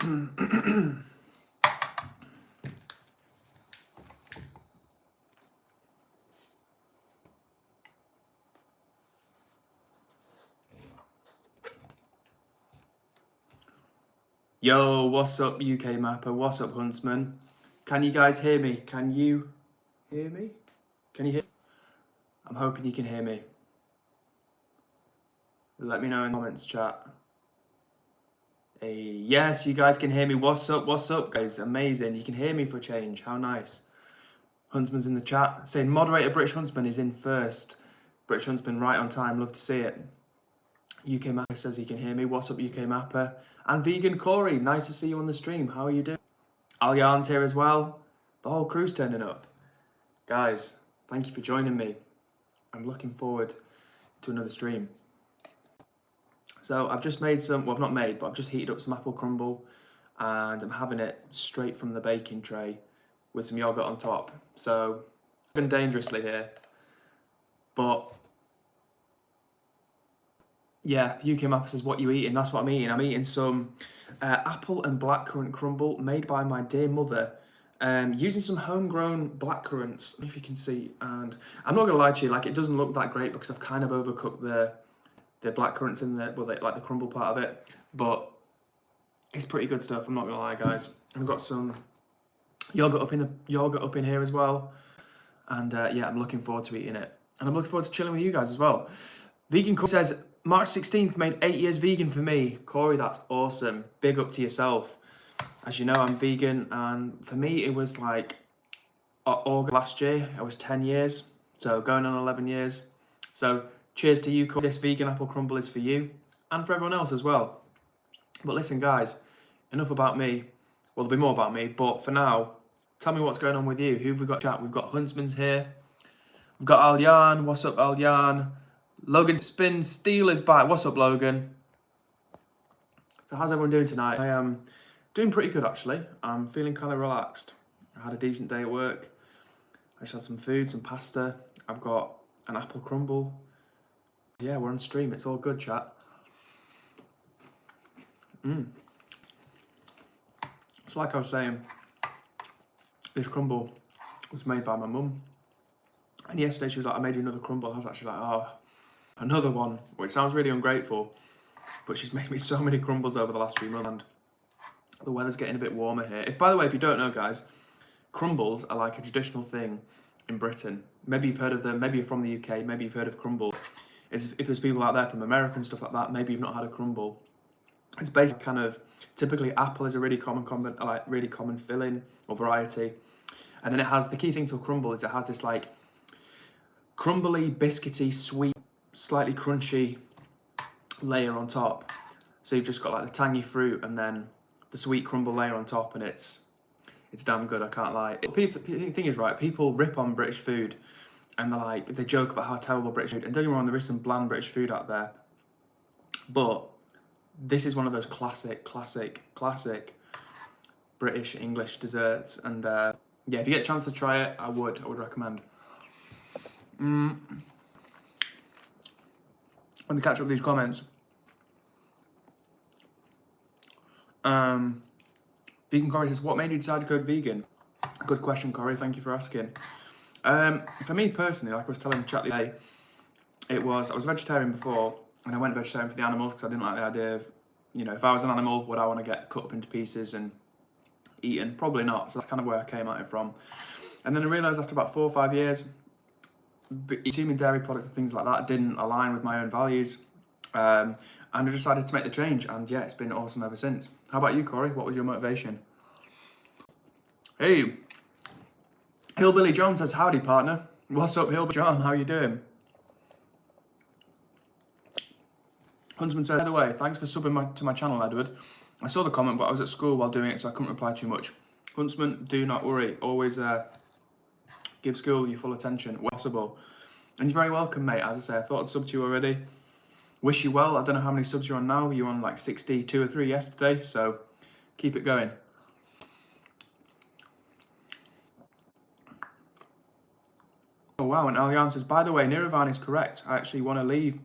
Yo, what's up UK Mapper? What's up Huntsman? Can you guys hear me? Can you hear me? Can you hear? I'm hoping you can hear me. Let me know in the comments chat. Hey, yes, you guys can hear me. What's up guys? Amazing. You can hear me for a change. How nice. Huntsman's in the chat saying moderator British Huntsman is in first. British Huntsman right on time. Love to see it. UK Mapper says he can hear me. What's up UK Mapper? And Vegan Corey, nice to see you on the stream. How are you doing? Aljan's here as well. The whole crew's turning up. Guys, thank you for joining me. I'm looking forward to another stream. So I've just made some, well I've not made, but I've just heated up some apple crumble and I'm having it straight from the baking tray with some yogurt on top. So, been dangerously here. But yeah, UK Mapper says, what you eating? That's what I'm eating. I'm eating some apple and blackcurrant crumble made by my dear mother, using some homegrown blackcurrants, if you can see. And I'm not gonna lie to you, like it doesn't look that great because I've kind of overcooked the blackcurrants in the, well, like the crumble part of it, but it's pretty good stuff. I'm not gonna lie, guys. I've got some yogurt up in here as well, and yeah, I'm looking forward to eating it, and I'm looking forward to chilling with you guys as well. Vegan Corey says March 16th made 8 years vegan for me. Corey, that's awesome. Big up to yourself. As you know, I'm vegan, and for me it was like August last year. I was 10 years, so going on 11 years. So cheers to you, Corey. This vegan apple crumble is for you and for everyone else as well. But listen, guys, enough about me. Well, there'll be more about me, but for now, tell me what's going on with you. Who have we got chat? We've got Huntsman's here. We've got Aljan. What's up, Aljan? Logan Spin Steel is back. What's up, Logan? So how's everyone doing tonight? I am doing pretty good, actually. I'm feeling kind of relaxed. I had a decent day at work. I just had some food, some pasta. I've got an apple crumble. Yeah, we're on stream. It's all good, chat. So like I was saying, this crumble was made by my mum. And yesterday she was like, I made you another crumble. I was actually like, oh, another one, which sounds really ungrateful. But she's made me so many crumbles over the last few months. And the weather's getting a bit warmer here. By the way, if you don't know, guys, crumbles are like a traditional thing in Britain. Maybe you've heard of them. Maybe you're from the UK. Maybe you've heard of crumble. If there's people out there from America and stuff like that, maybe you've not had a crumble. It's basically kind of, typically apple is a really common filling or variety. And then it has, the key thing to a crumble is it has this like crumbly, biscuity, sweet, slightly crunchy layer on top. So you've just got like the tangy fruit and then the sweet crumble layer on top, and it's damn good, I can't lie. The thing is, right, people rip on British food and they joke about how terrible British food, and don't get me wrong, there is some bland British food out there, but this is one of those classic British English desserts, and yeah, if you get a chance to try it, I would recommend. Let me catch up with these comments. Vegan Corey says, what made you decide to go vegan? Good question, Corey, thank you for asking. For me personally, like I was telling the chat the other day, I was vegetarian before, and I went vegetarian for the animals because I didn't like the idea of, you know, if I was an animal, would I want to get cut up into pieces and eaten? Probably not, so that's kind of where I came at it from. And then I realised after about 4 or 5 years, consuming dairy products and things like that didn't align with my own values, and I decided to make the change, and yeah, it's been awesome ever since. How about you, Corey? What was your motivation? Hey, Hillbilly John says, howdy, partner. What's up, Hillbilly John? How you doing? Huntsman said, by the way, thanks for subbing to my channel, Edward. I saw the comment, but I was at school while doing it, so I couldn't reply too much. Huntsman, do not worry. Always give school your full attention, where possible. And you're very welcome, mate. As I say, I thought I'd sub to you already. Wish you well. I don't know how many subs you're on now. You were on like 62 or 3 yesterday, so keep it going. Oh wow, and Aljan says, by the way, Niravan is correct. I actually want to leave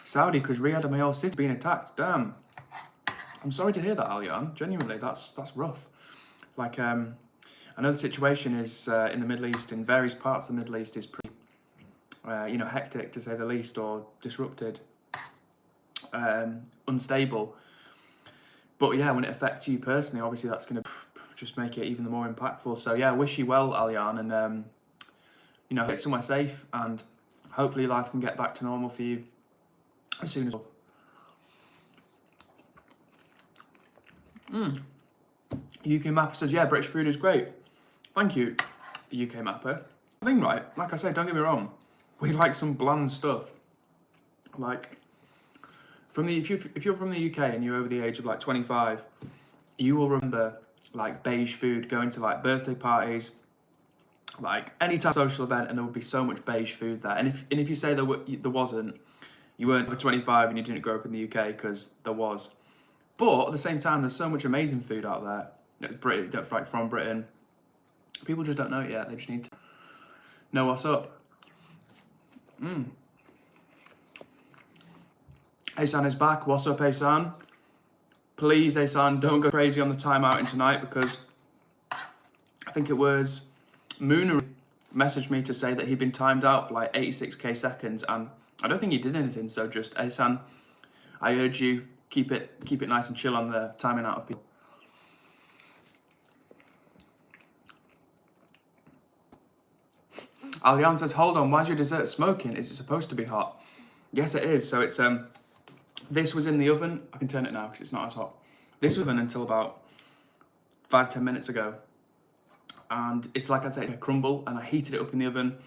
Saudi because Riyadh and my old city being attacked. Damn. I'm sorry to hear that, Alyan. Genuinely, that's rough. Like, I know the situation is in the Middle East, in various parts of the Middle East, is pretty, hectic to say the least, or disrupted, unstable. But yeah, when it affects you personally, obviously that's going to just make it even more impactful. So yeah, wish you well, Alyan, and get somewhere safe, and hopefully life can get back to normal for you as soon as possible. UK Mapper says, yeah, British food is great. Thank you, UK Mapper. I think, right, like I said, don't get me wrong, we like some bland stuff. Like, if you're from the UK and you're over the age of like 25, you will remember like beige food, going to like birthday parties, like any type of social event, and there would be so much beige food there. And if you say there wasn't, you weren't over 25 and you didn't grow up in the UK, because there was. But at the same time, there's so much amazing food out there that's from Britain. People just don't know it yet. They just need to know what's up. Asan is back. What's up, Asan? Please, Asan, don't go crazy on the timeout in tonight, because I think it was Mooner messaged me to say that he'd been timed out for like 86k seconds, and I don't think he did anything. So just, Asan, I urge you, keep it nice and chill on the timing out of people. Alyan says, hold on, why is your dessert smoking? Is it supposed to be hot? Yes, it is. So it's this was in the oven. I can turn it now because it's not as hot. This was in until about 5-10 minutes ago, and it's like I say, a crumble, and I heated it up in the oven,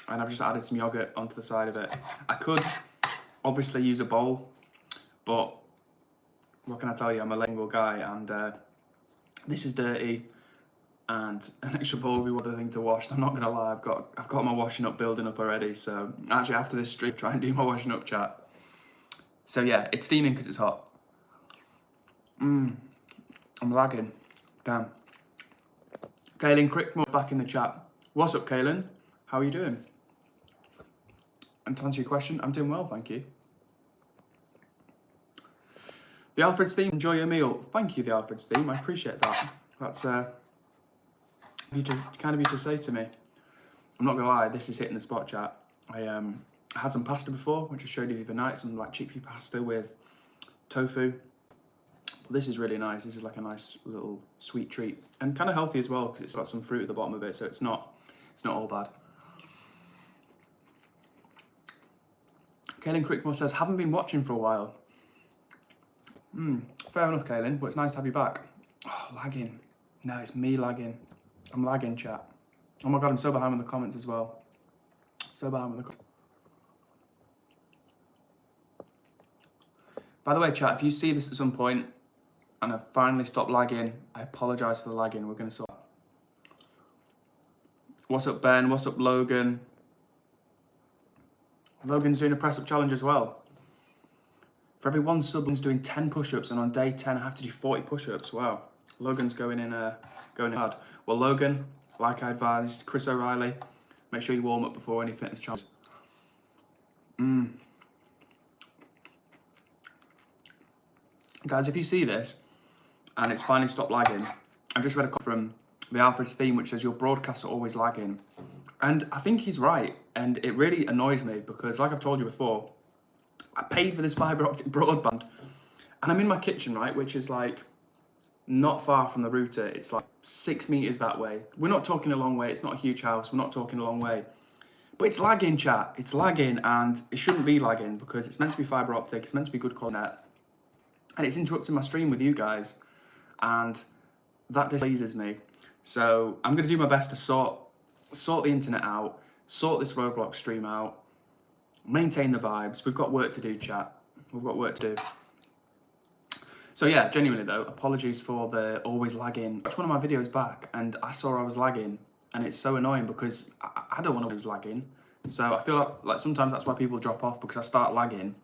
and I've just added some yogurt onto the side of it. I could obviously use a bowl, but what can I tell you? I'm a lingual guy, and this is dirty, and an extra bowl would be one other thing to wash. I'm not gonna lie, I've got my washing up building up already. So actually, after this stream, try and do my washing up chat. So yeah, it's steaming because it's hot. I'm lagging. Damn. Kaylin Crickmore back in the chat. What's up, Kaylin? How are you doing? And to answer your question, I'm doing well, thank you. The Alfred's theme, enjoy your meal. Thank you, the Alfred's theme. I appreciate that. That's kind of you to say to me. I'm not gonna lie, this is hitting the spot, chat. I had some pasta before, which I showed you the other night, some like chickpea pasta with tofu. This is really nice. This is like a nice little sweet treat, and kind of healthy as well, because it's got some fruit at the bottom of it, so it's not all bad. Kaylin Crickmore says, haven't been watching for a while. Fair enough, Kaylin, but it's nice to have you back. Oh, lagging. No, it's me lagging. I'm lagging, chat. Oh my god, I'm so behind with the comments as well. So behind with the comments. By the way, chat, if you see this at some point and I've finally stopped lagging, I apologise for the lagging. We're going to sort. What's up, Ben? What's up, Logan? Logan's doing a press-up challenge as well. For every one sub, Logan's doing 10 push-ups, and on day 10, I have to do 40 push-ups. Wow. Logan's going in hard. Well, Logan, like I advised, Chris O'Reilly, make sure you warm up before any fitness challenges. Guys, if you see this, and it's finally stopped lagging, I've just read a comment from the Alfred's theme, which says your broadcasts are always lagging. And I think he's right, and it really annoys me, because like I've told you before, I paid for this fibre optic broadband, and I'm in my kitchen, right, which is like not far from the router. It's like 6 meters that way. We're not talking a long way. It's not a huge house. We're not talking a long way. But it's lagging, chat. It's lagging, and it shouldn't be lagging, because it's meant to be fibre optic. It's meant to be good quality net. And it's interrupting my stream with you guys, and that displeases me. So I'm going to do my best to sort the internet out, sort this Roblox stream out, maintain the vibes. We've got work to do, chat. We've got work to do. So yeah, genuinely though, apologies for the always lagging. I watched one of my videos back, and I saw I was lagging, and it's so annoying, because I don't want to lose lagging. So I feel like sometimes that's why people drop off, because I start lagging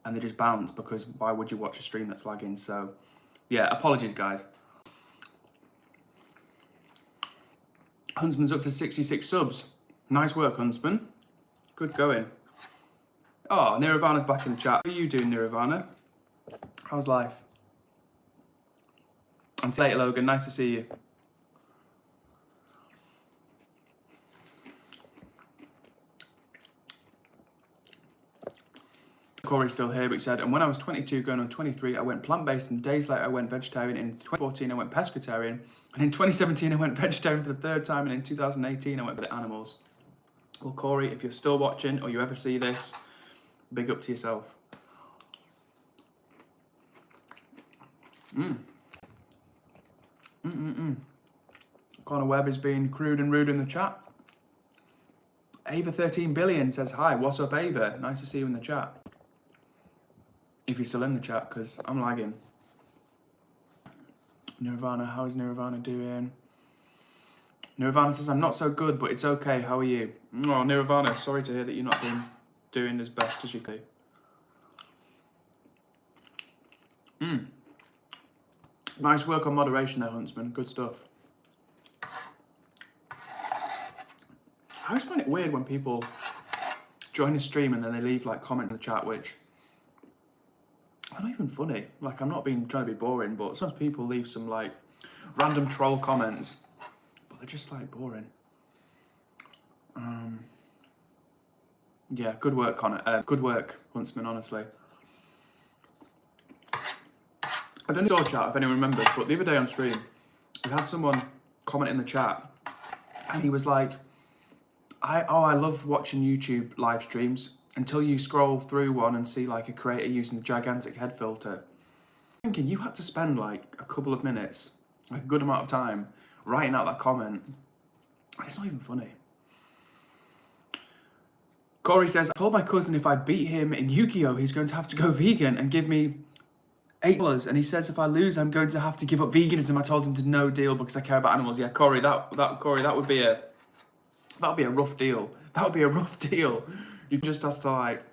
and they just bounce, because why would you watch a stream that's lagging? So yeah, apologies guys. Huntsman's up to 66 subs. Nice work, Huntsman. Good going. Oh, Nirvana's back in the chat. How are you doing, Nirvana? How's life? And see you later, Logan. Nice to see you. Corey's still here, but he said, and when I was 22 going on 23, I went plant-based, and days later I went vegetarian. In 2014, I went pescatarian, and in 2017, I went vegetarian for the third time, and in 2018, I went with the animals. Well, Corey, if you're still watching or you ever see this, big up to yourself. Connor Webb is being crude and rude in the chat. Ava 13 billion says hi. What's up, Ava? Nice to see you in the chat. If you're still in the chat, because I'm lagging. Nirvana, how is Nirvana doing? Nirvana says, I'm not so good, but it's okay. How are you? Oh, Nirvana, sorry to hear that you're not doing as best as you could. Nice work on moderation there, Huntsman. Good stuff. I always find it weird when people join a stream and then they leave like comments in the chat, which are not even funny. Like, I'm not trying to be boring, but sometimes people leave some like random troll comments, but they're just like boring. Yeah, good work, Connor. Good work, Huntsman, honestly. I don't know chat if anyone remembers, but the other day on stream, we had someone comment in the chat, and he was like, I love watching YouTube live streams until you scroll through one and see like a creator using the gigantic head filter. I'm thinking you had to spend like a couple of minutes, like a good amount of time, writing out that comment. It's not even funny. Corey says, I told my cousin if I beat him in Yu-Gi-Oh, he's going to have to go vegan and give me $8, and he says if I lose, I'm going to have to give up veganism. I told him to no deal because I care about animals. Yeah, Corey, that would be a rough deal. That would be a rough deal. You just have to like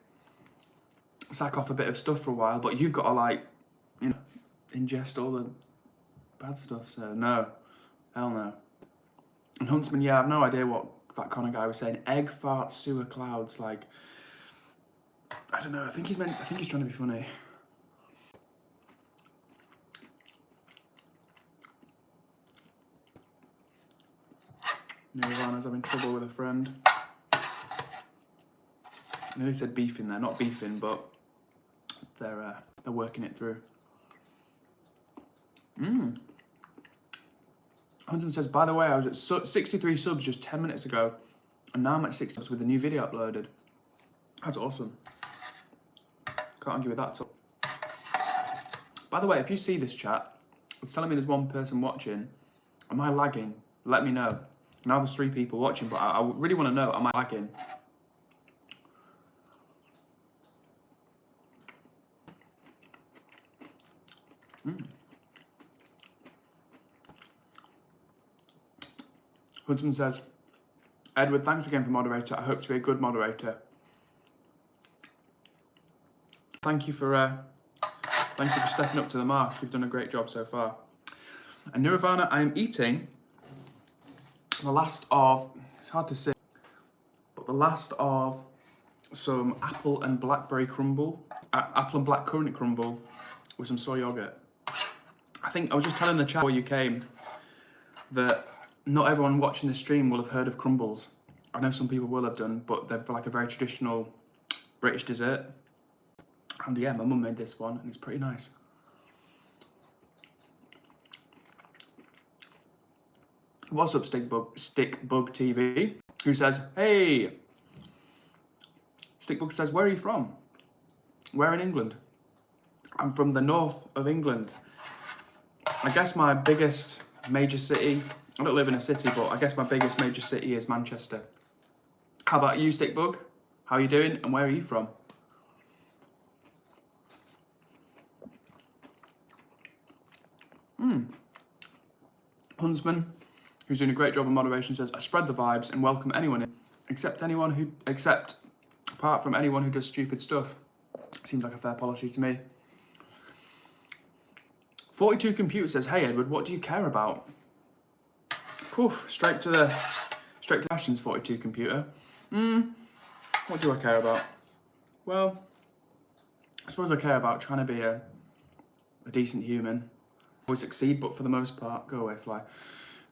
sack off a bit of stuff for a while, but you've got to like, you know, ingest all the bad stuff. So no, hell no. And Huntsman, yeah, I have no idea what that Connor guy was saying. Egg, fart, sewer, clouds. Like, I don't know. I think he's trying to be funny. Nirvana's having trouble with a friend. I nearly said beefing there, not beefing, but they're working it through. Huntsman says, by the way, I was at 63 subs just 10 minutes ago, and now I'm at 6 subs with the new video uploaded. That's awesome. Can't argue with that at all. By the way, if you see this chat, it's telling me there's one person watching. Am I lagging? Let me know. Now there's 3 people watching, but I really want to know, am I lagging? Huntsman says, Edward, thanks again for moderator. I hope to be a good moderator. Thank you for stepping up to the mark. You've done a great job so far. And Nirvana, I am eating the last of, it's hard to say, but the last of some apple and blackberry crumble, apple and black currant crumble with some soy yogurt. I think I was just telling the chat before you came that not everyone watching the stream will have heard of crumbles. I know some people will have done, but they're like a very traditional British dessert. And yeah, my mum made this one and it's pretty nice. What's up, Stickbug TV? Who says, hey! Stickbug says, where are you from? Where in England? I'm from the north of England. I guess my biggest major city, I don't live in a city, but I guess my biggest major city is Manchester. How about you, Stickbug? How are you doing and where are you from? Huntsman, who's doing a great job of moderation, says, I spread the vibes and welcome anyone in, except apart from anyone who does stupid stuff. Seems like a fair policy to me. 42 Computer says, hey Edward, what do you care about? Whew, straight to the questions, 42 Computer. What do I care about? Well, I suppose I care about trying to be a decent human, always succeed, but for the most part, go away, fly.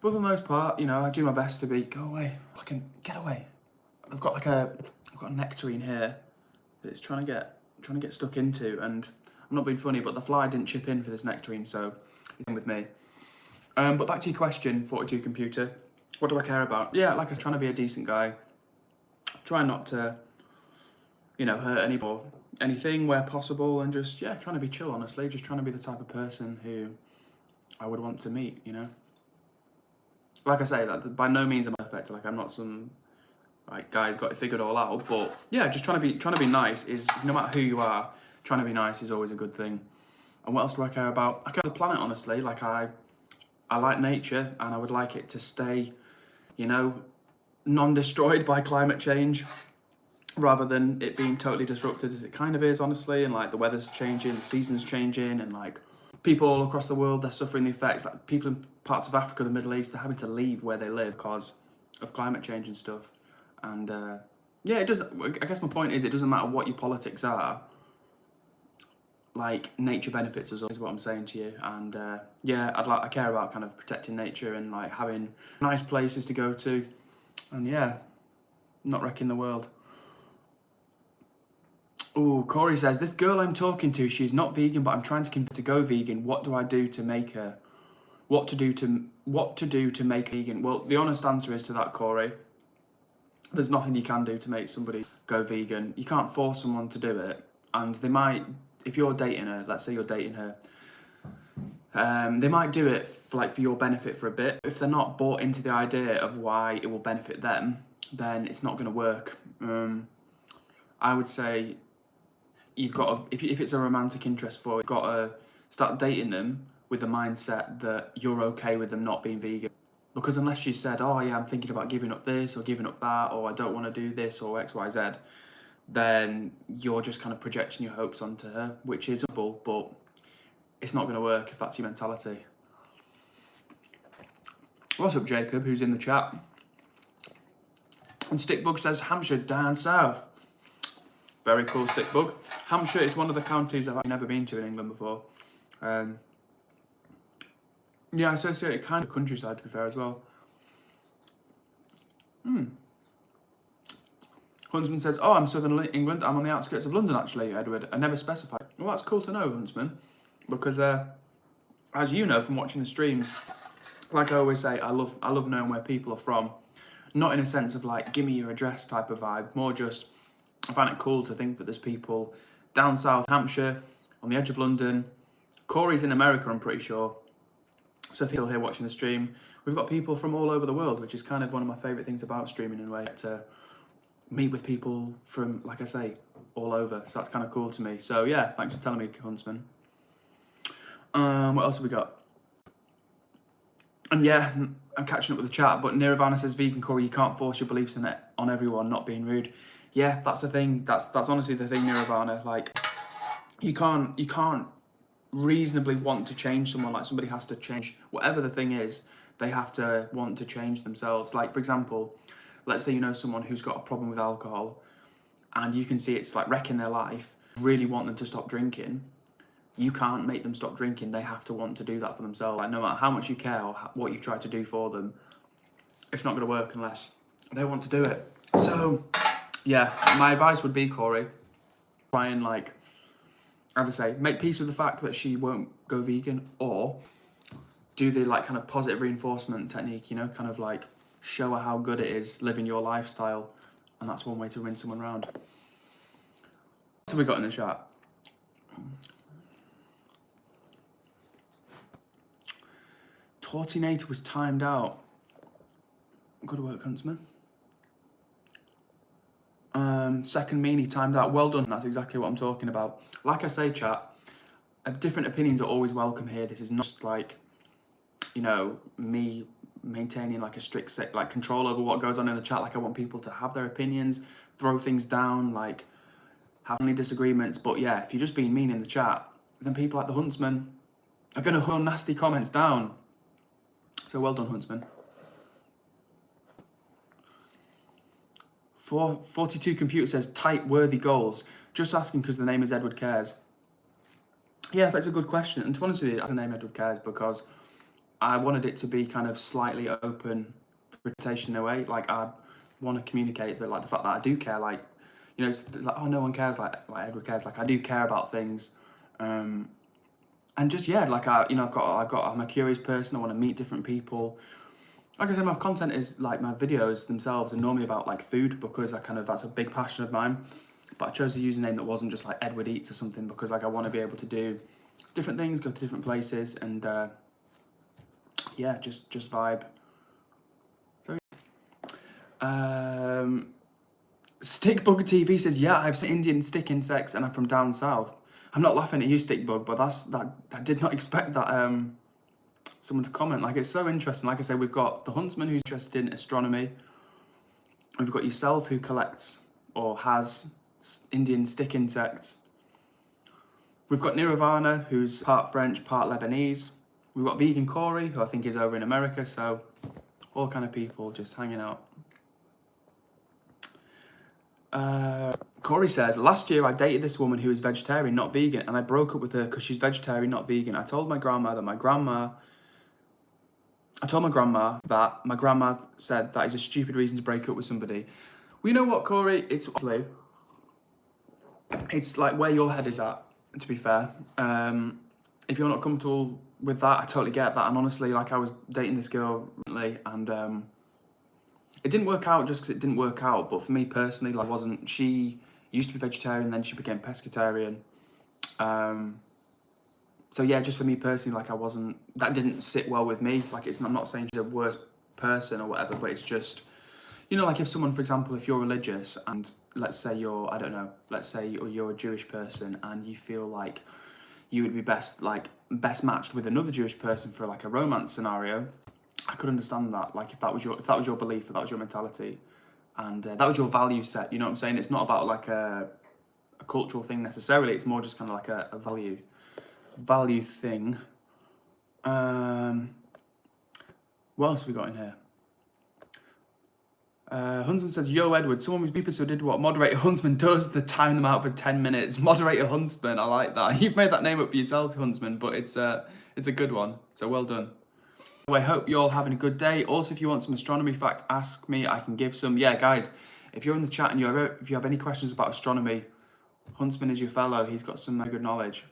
But for the most part, you know, I do my best to be, go away, I can get away. I've got a nectarine here that it's trying to get stuck into, and I'm not being funny, but the fly didn't chip in for this nectarine, so it's in with me. But back to your question, 42 computer. What do I care about? Yeah, like I was trying to be a decent guy. Trying not to, you know, hurt anybody, anything where possible, and just, yeah, trying to be chill, honestly. Just trying to be the type of person who I would want to meet, you know? Like I say, that by no means am I perfect. Like, I'm not some like guy who's got it figured all out. But yeah, just trying to be nice is, no matter who you are, trying to be nice is always a good thing. And what else do I care about? I care about the planet, honestly. Like, I like nature, and I would like it to stay, you know, non-destroyed by climate change, rather than it being totally disrupted as it kind of is, honestly. And like, the weather's changing, the season's changing, and like, people all across the world, they're suffering the effects. Like, people in parts of Africa, the Middle East, they're having to leave where they live because of climate change and stuff. And yeah, it doesn't. I guess my point is, it doesn't matter what your politics are. Like, nature benefits us all, is what I'm saying to you. And yeah, I care about kind of protecting nature and like having nice places to go to, and yeah, not wrecking the world. Oh, Corey says, this girl I'm talking to, she's not vegan, but I'm trying to convince her to go vegan. What do I do to make her? What to do to make her vegan? Well, the honest answer is to that, Corey, there's nothing you can do to make somebody go vegan. You can't force someone to do it, and they might, if you're dating her, let's say you're dating her, they might do it for your benefit for a bit. If they're not bought into the idea of why it will benefit them, then it's not going to work. I would say you've got to, if it's a romantic interest for, you've got to start dating them with the mindset that you're okay with them not being vegan. Because unless you said, oh yeah, I'm thinking about giving up this or giving up that, or I don't want to do this or X, Y, Z, then you're just kind of projecting your hopes onto her, which is doable, but it's not going to work if that's your mentality. What's up, Jacob, who's in the chat? And Stickbug says, Hampshire, down south. Very cool, Stickbug. Hampshire is one of the counties I've never been to in England before. Yeah, I associate it kind of countryside, to be fair, as well. Huntsman says, oh, I'm southern England. I'm on the outskirts of London, actually, Edward. I never specified. Well, that's cool to know, Huntsman. Because, as you know from watching the streams, like I always say, I love knowing where people are from. Not in a sense of, like, give me your address type of vibe. More just, I find it cool to think that there's people down south Hampshire, on the edge of London. Corey's in America, I'm pretty sure. So if you're still here watching the stream, we've got people from all over the world, which is kind of one of my favourite things about streaming in a way, to meet with people from, like I say, all over. So that's kind of cool to me. So yeah, thanks for telling me, Huntsman. What else have we got? And yeah, I'm catching up with the chat, but Nirvana says, vegan Corey, you can't force your beliefs on everyone, not being rude. Yeah, that's the thing. That's honestly the thing, Nirvana. Like, you can't reasonably want to change someone. Like, somebody has to change, whatever the thing is, they have to want to change themselves. Like, for example, let's say you know someone who's got a problem with alcohol, and you can see it's like wrecking their life, really want them to stop drinking. You can't make them stop drinking. They have to want to do that for themselves. Like, no matter how much you care or what you try to do for them, it's not going to work unless they want to do it. So yeah, my advice would be, Corey, try and, like, either say, make peace with the fact that she won't go vegan, or do the, like, kind of positive reinforcement technique, you know, kind of like show her how good it is living your lifestyle, and that's one way to win someone round. What have we got in the chat? Tortinator was timed out. Good work, Huntsman. Second meanie timed out. Well done. That's exactly what I'm talking about. Like I say, chat, different opinions are always welcome here. This is not just like, you know, me maintaining like a strict control over what goes on in the chat. Like, I want people to have their opinions, throw things down, like have any disagreements. But yeah, if you're just being mean in the chat, then people like the Huntsman are going to throw nasty comments down. So well done, Huntsman. 42 Computer says, tight, worthy goals. Just asking because the name is EdwardCares. Yeah, that's a good question. And to be honest with you, I named EdwardCares because I wanted it to be kind of slightly open interpretation in a way. Like I want to communicate that, like the fact that I do care. Like, you know, it's like, oh, no one cares like Edward cares. Like I do care about things, and just yeah, like I'm a curious person. I want to meet different people. Like I said, my content is like my videos themselves are normally about like food because that's a big passion of mine. But I chose a username that wasn't just like Edward Eats or something because like I want to be able to do different things, go to different places, and yeah, just vibe. So Stickbug TV says, yeah, I've seen Indian stick insects and I'm from down south. I'm not laughing at you, Stickbug, but I did not expect that someone to comment. Like, it's so interesting. Like I said, we've got the huntsman who's interested in astronomy. We've got yourself who collects or has Indian stick insects. We've got Nirvana, who's part French, part Lebanese. We've got Vegan Corey, who I think is over in America. So all kind of people just hanging out. Corey says, last year I dated this woman who was vegetarian, not vegan, and I broke up with her because she's vegetarian, not vegan. I told my grandma that my grandma said that is a stupid reason to break up with somebody. Well, you know what, Corey? It's like where your head is at, to be fair. If you're not comfortable with that, I totally get that. And honestly, like I was dating this girl recently and it didn't work out just because it didn't work out. But for me personally, like she used to be vegetarian, then she became pescatarian. So yeah, just for me personally, like that didn't sit well with me. Like I'm not saying she's a worse person or whatever, but it's just, you know, like if someone, for example, if you're religious and let's say you're a Jewish person and you feel like you would be best matched with another Jewish person for like a romance scenario, I could understand that. Like if that was your belief, if that was your mentality, and that was your value set, you know what I'm saying? It's not about like a cultural thing necessarily. It's more just kind of like a value thing. What else have we got in here? Huntsman says, yo, Edward, someone with people who did what Moderator Huntsman does, to time them out for 10 minutes. Moderator Huntsman, I like that. You've made that name up for yourself, Huntsman, but it's a good one. So well done. I hope you're all having a good day. Also, if you want some astronomy facts, ask me. I can give some. Yeah, guys, if you're in the chat and if you have any questions about astronomy, Huntsman is your fellow. He's got some good knowledge.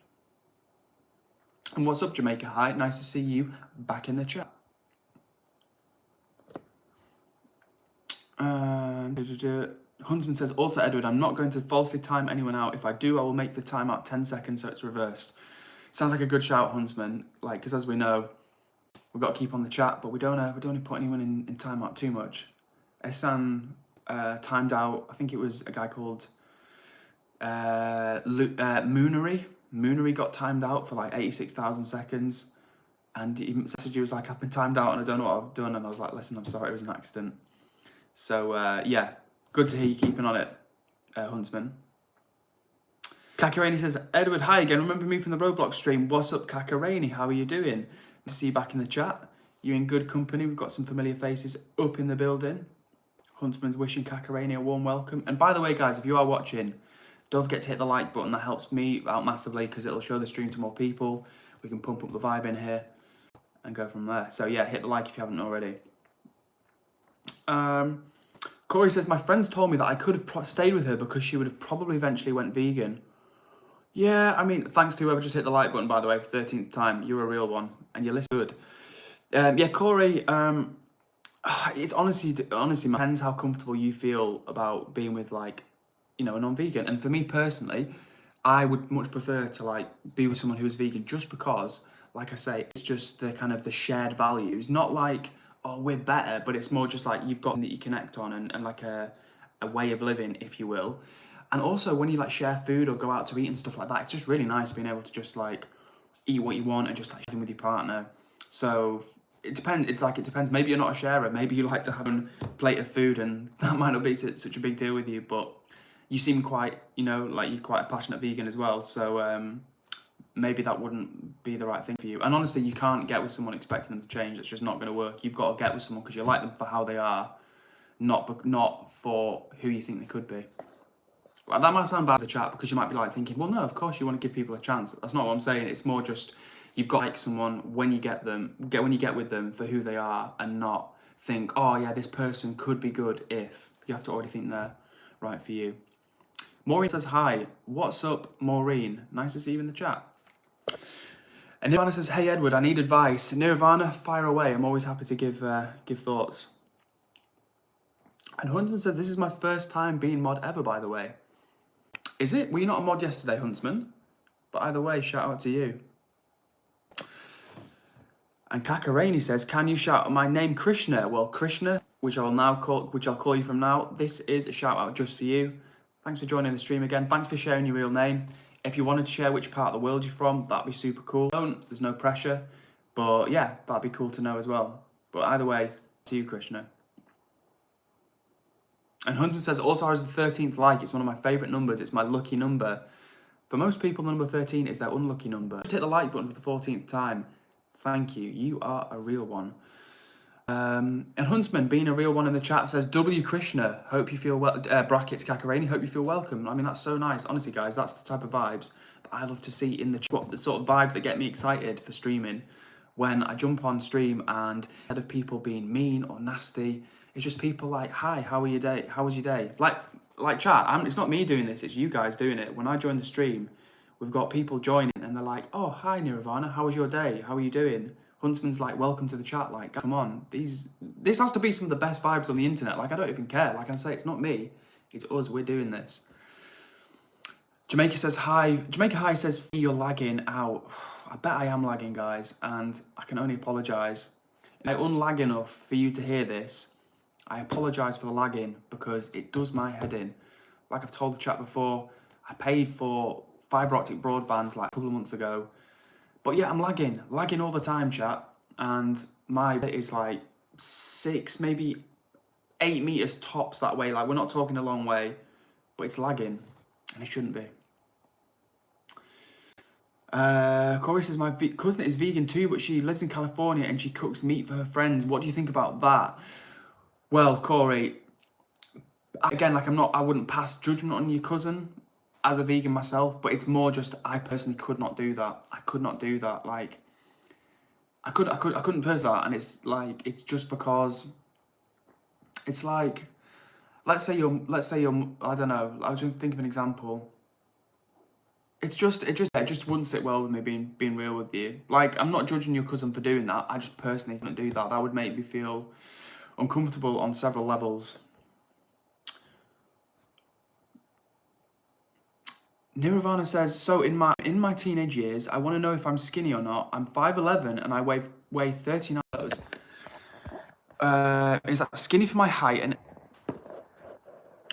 And what's up, Jamaica? Hi, nice to see you back in the chat. Huntsman says, also, Edward, I'm not going to falsely time anyone out. If I do, I will make the time out 10 seconds so it's reversed. Sounds like a good shout, Huntsman. Like, because as we know, we've got to keep on the chat, but we don't want to put anyone in timeout too much. Esan timed out, I think it was a guy called Moonery. Moonery got timed out for like 86,000 seconds. And he messaged you, was like, I've been timed out and I don't know what I've done. And I was like, listen, I'm sorry, it was an accident. So yeah, good to hear you keeping on it, Huntsman. Kakarani says, Edward, hi again. Remember me from the Roblox stream? What's up, Kakarani? How are you doing? Good to see you back in the chat. You're in good company. We've got some familiar faces up in the building. Huntsman's wishing Kakarani a warm welcome. And by the way, guys, if you are watching, don't forget to hit the like button. That helps me out massively because it'll show the stream to more people. We can pump up the vibe in here and go from there. So yeah, hit the like if you haven't already. Corey says, my friends told me that I could have stayed with her because she would have probably eventually went vegan. Yeah, I mean, thanks to whoever just hit the like button, by the way, for 13th time. You're a real one, and you listen good. Yeah, Corey, it's honestly depends how comfortable you feel about being with, like, you know, a non-vegan. And for me personally, I would much prefer to, like, be with someone who is vegan just because, like I say, it's just the kind of the shared values. Not like, oh, we're better, but it's more just like you've got that you connect on and like a way of living, if you will. And also when you like share food or go out to eat and stuff like that, it's just really nice being able to just like eat what you want and just like share with your partner. So it depends. It depends. Maybe you're not a sharer. Maybe you like to have a plate of food and that might not be such a big deal with you, but you seem quite, you know, like you're quite a passionate vegan as well. So maybe that wouldn't be the right thing for you. And honestly, you can't get with someone expecting them to change. It's just not going to work. You've got to get with someone because you like them for how they are, not for who you think they could be. Well, that might sound bad in the chat because you might be like thinking, well, no, of course you want to give people a chance. That's not what I'm saying. It's more just you've got to like someone when you get with them for who they are and not think, oh yeah, this person could be good if. You have to already think they're right for you. Maureen says, hi, what's up, Maureen? Nice to see you in the chat. And Nirvana says, hey, Edward, I need advice. Nirvana, fire away. I'm always happy to give thoughts. And Huntsman said, this is my first time being mod ever, by the way. Is it? Were you not a mod yesterday, Huntsman? But either way, shout out to you. And Kakarani says, can you shout out my name, Krishna? Well, Krishna, which I'll call you from now, this is a shout out just for you. Thanks for joining the stream again. Thanks for sharing your real name. If you wanted to share which part of the world you're from, that'd be super cool. Don't, there's no pressure. But yeah, that'd be cool to know as well. But either way, to you, Krishna. And Huntsman says, also has the 13th like. It's one of my favourite numbers. It's my lucky number. For most people, number 13 is their unlucky number. Just hit the like button for the 14th time. Thank you. You are a real one. And Huntsman, being a real one in the chat, says, W. Krishna, hope you feel well, brackets Kakarani, hope you feel welcome. I mean, that's so nice. Honestly, guys, that's the type of vibes that I love to see in the chat. The sort of vibes that get me excited for streaming. When I jump on stream and instead of people being mean or nasty, it's just people like, hi, how are your day? How was your day? Like chat, it's not me doing this, it's you guys doing it. When I join the stream, we've got people joining and they're like, oh, hi Nirvana, how was your day? How are you doing? Huntsman's like, welcome to the chat, like, come on. This has to be some of the best vibes on the internet. Like, I don't even care. Like I say, it's not me, it's us, we're doing this. Jamaica says, hi. Jamaica High says, you're lagging out. I bet I am lagging, guys, and I can only apologise. If I unlag enough for you to hear this, I apologise for the lagging because it does my head in. Like I've told the chat before, I paid for fibre optic broadband like a couple of months ago. But yeah, I'm lagging all the time, chat. And my bit is like 6, maybe 8 meters tops that way. Like we're not talking a long way, but it's lagging and it shouldn't be. Corey says, my cousin is vegan too, but she lives in California and she cooks meat for her friends. What do you think about that? Well, Corey, again, like I wouldn't pass judgment on your cousin as a vegan myself, but it's more just I personally could not do that. I could not do that. Like I couldn't personally that, and it's like it's just because it's like let's say you're I don't know. I was trying to think of an example. It just wouldn't sit well with me being real with you. Like I'm not judging your cousin for doing that. I just personally couldn't do that. That would make me feel uncomfortable on several levels. Nirvana says, so in my teenage years, I want to know if I'm skinny or not. I'm 5'11" and I weigh 39 kilos. Is that skinny for my height? And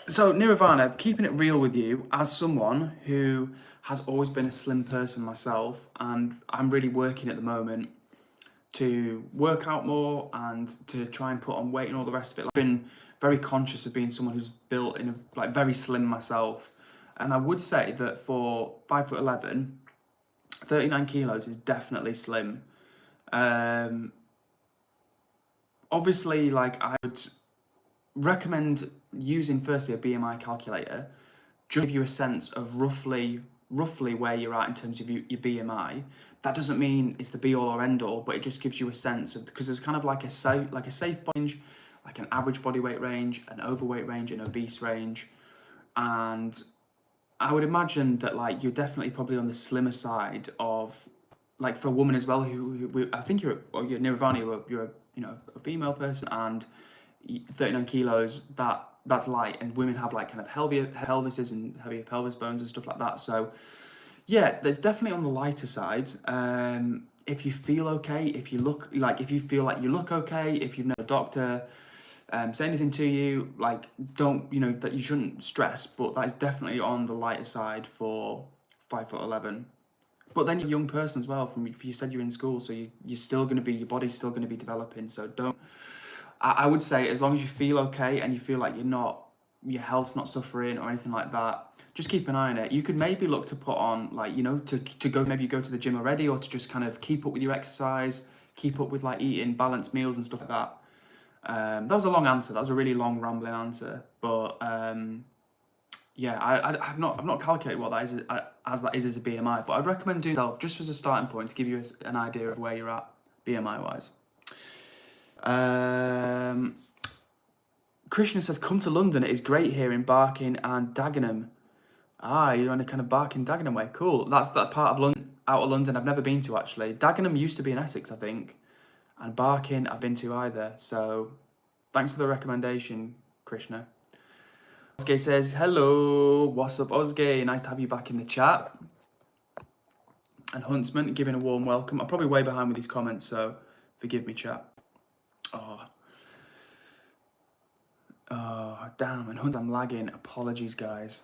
so Nirvana, keeping it real with you, as someone who has always been a slim person myself, and I'm really working at the moment to work out more and to try and put on weight and all the rest of it. I've been very conscious of being someone who's built in a very slim myself. And I would say that for 5'11", 39 kilos is definitely slim. Obviously, like I would recommend using firstly a BMI calculator, just to give you a sense of roughly where you're at in terms of your BMI. That doesn't mean it's the be all or end all, but it just gives you a sense of, because there's kind of like a safe range, like an average body weight range, an overweight range, an obese range, and I would imagine that like you're definitely probably on the slimmer side of, like for a woman as well who I think you're Nirvana, you're a female person, and 39 kilos that's light, and women have like kind of heavier pelvises and heavier pelvis bones and stuff like that. So yeah, there's definitely on the lighter side. If you feel okay, if you feel like you look okay, if you've known a doctor say anything to you, like don't, that you shouldn't stress, but that is definitely on the lighter side for 5'11". But then you're a young person as well. You said you're in school, so you're still going to be, your body's still going to be developing. So I would say as long as you feel okay and you feel like your health's not suffering or anything like that, just keep an eye on it. You could maybe look to put on to go to the gym already, or to just kind of keep up with your exercise, keep up with like eating balanced meals and stuff like that. That was a long answer. That was a really long rambling answer, but yeah, I've not calculated what that is as that is as a BMI, but I'd recommend doing it just as a starting point to give you an idea of where you're at BMI wise. Krishna says, come to London. It is great here in Barking and Dagenham. Ah, you're on a kind of Barking Dagenham way. Cool. That's that part of London, out of London I've never been to actually. Dagenham used to be in Essex, I think, and Barking I've been to either. So thanks for the recommendation, Krishna. Ozge says, hello, what's up, Ozge? Nice to have you back in the chat. And Huntsman giving a warm welcome. I'm probably way behind with these comments, so forgive me, chat. Oh, damn, and I'm lagging. Apologies, guys.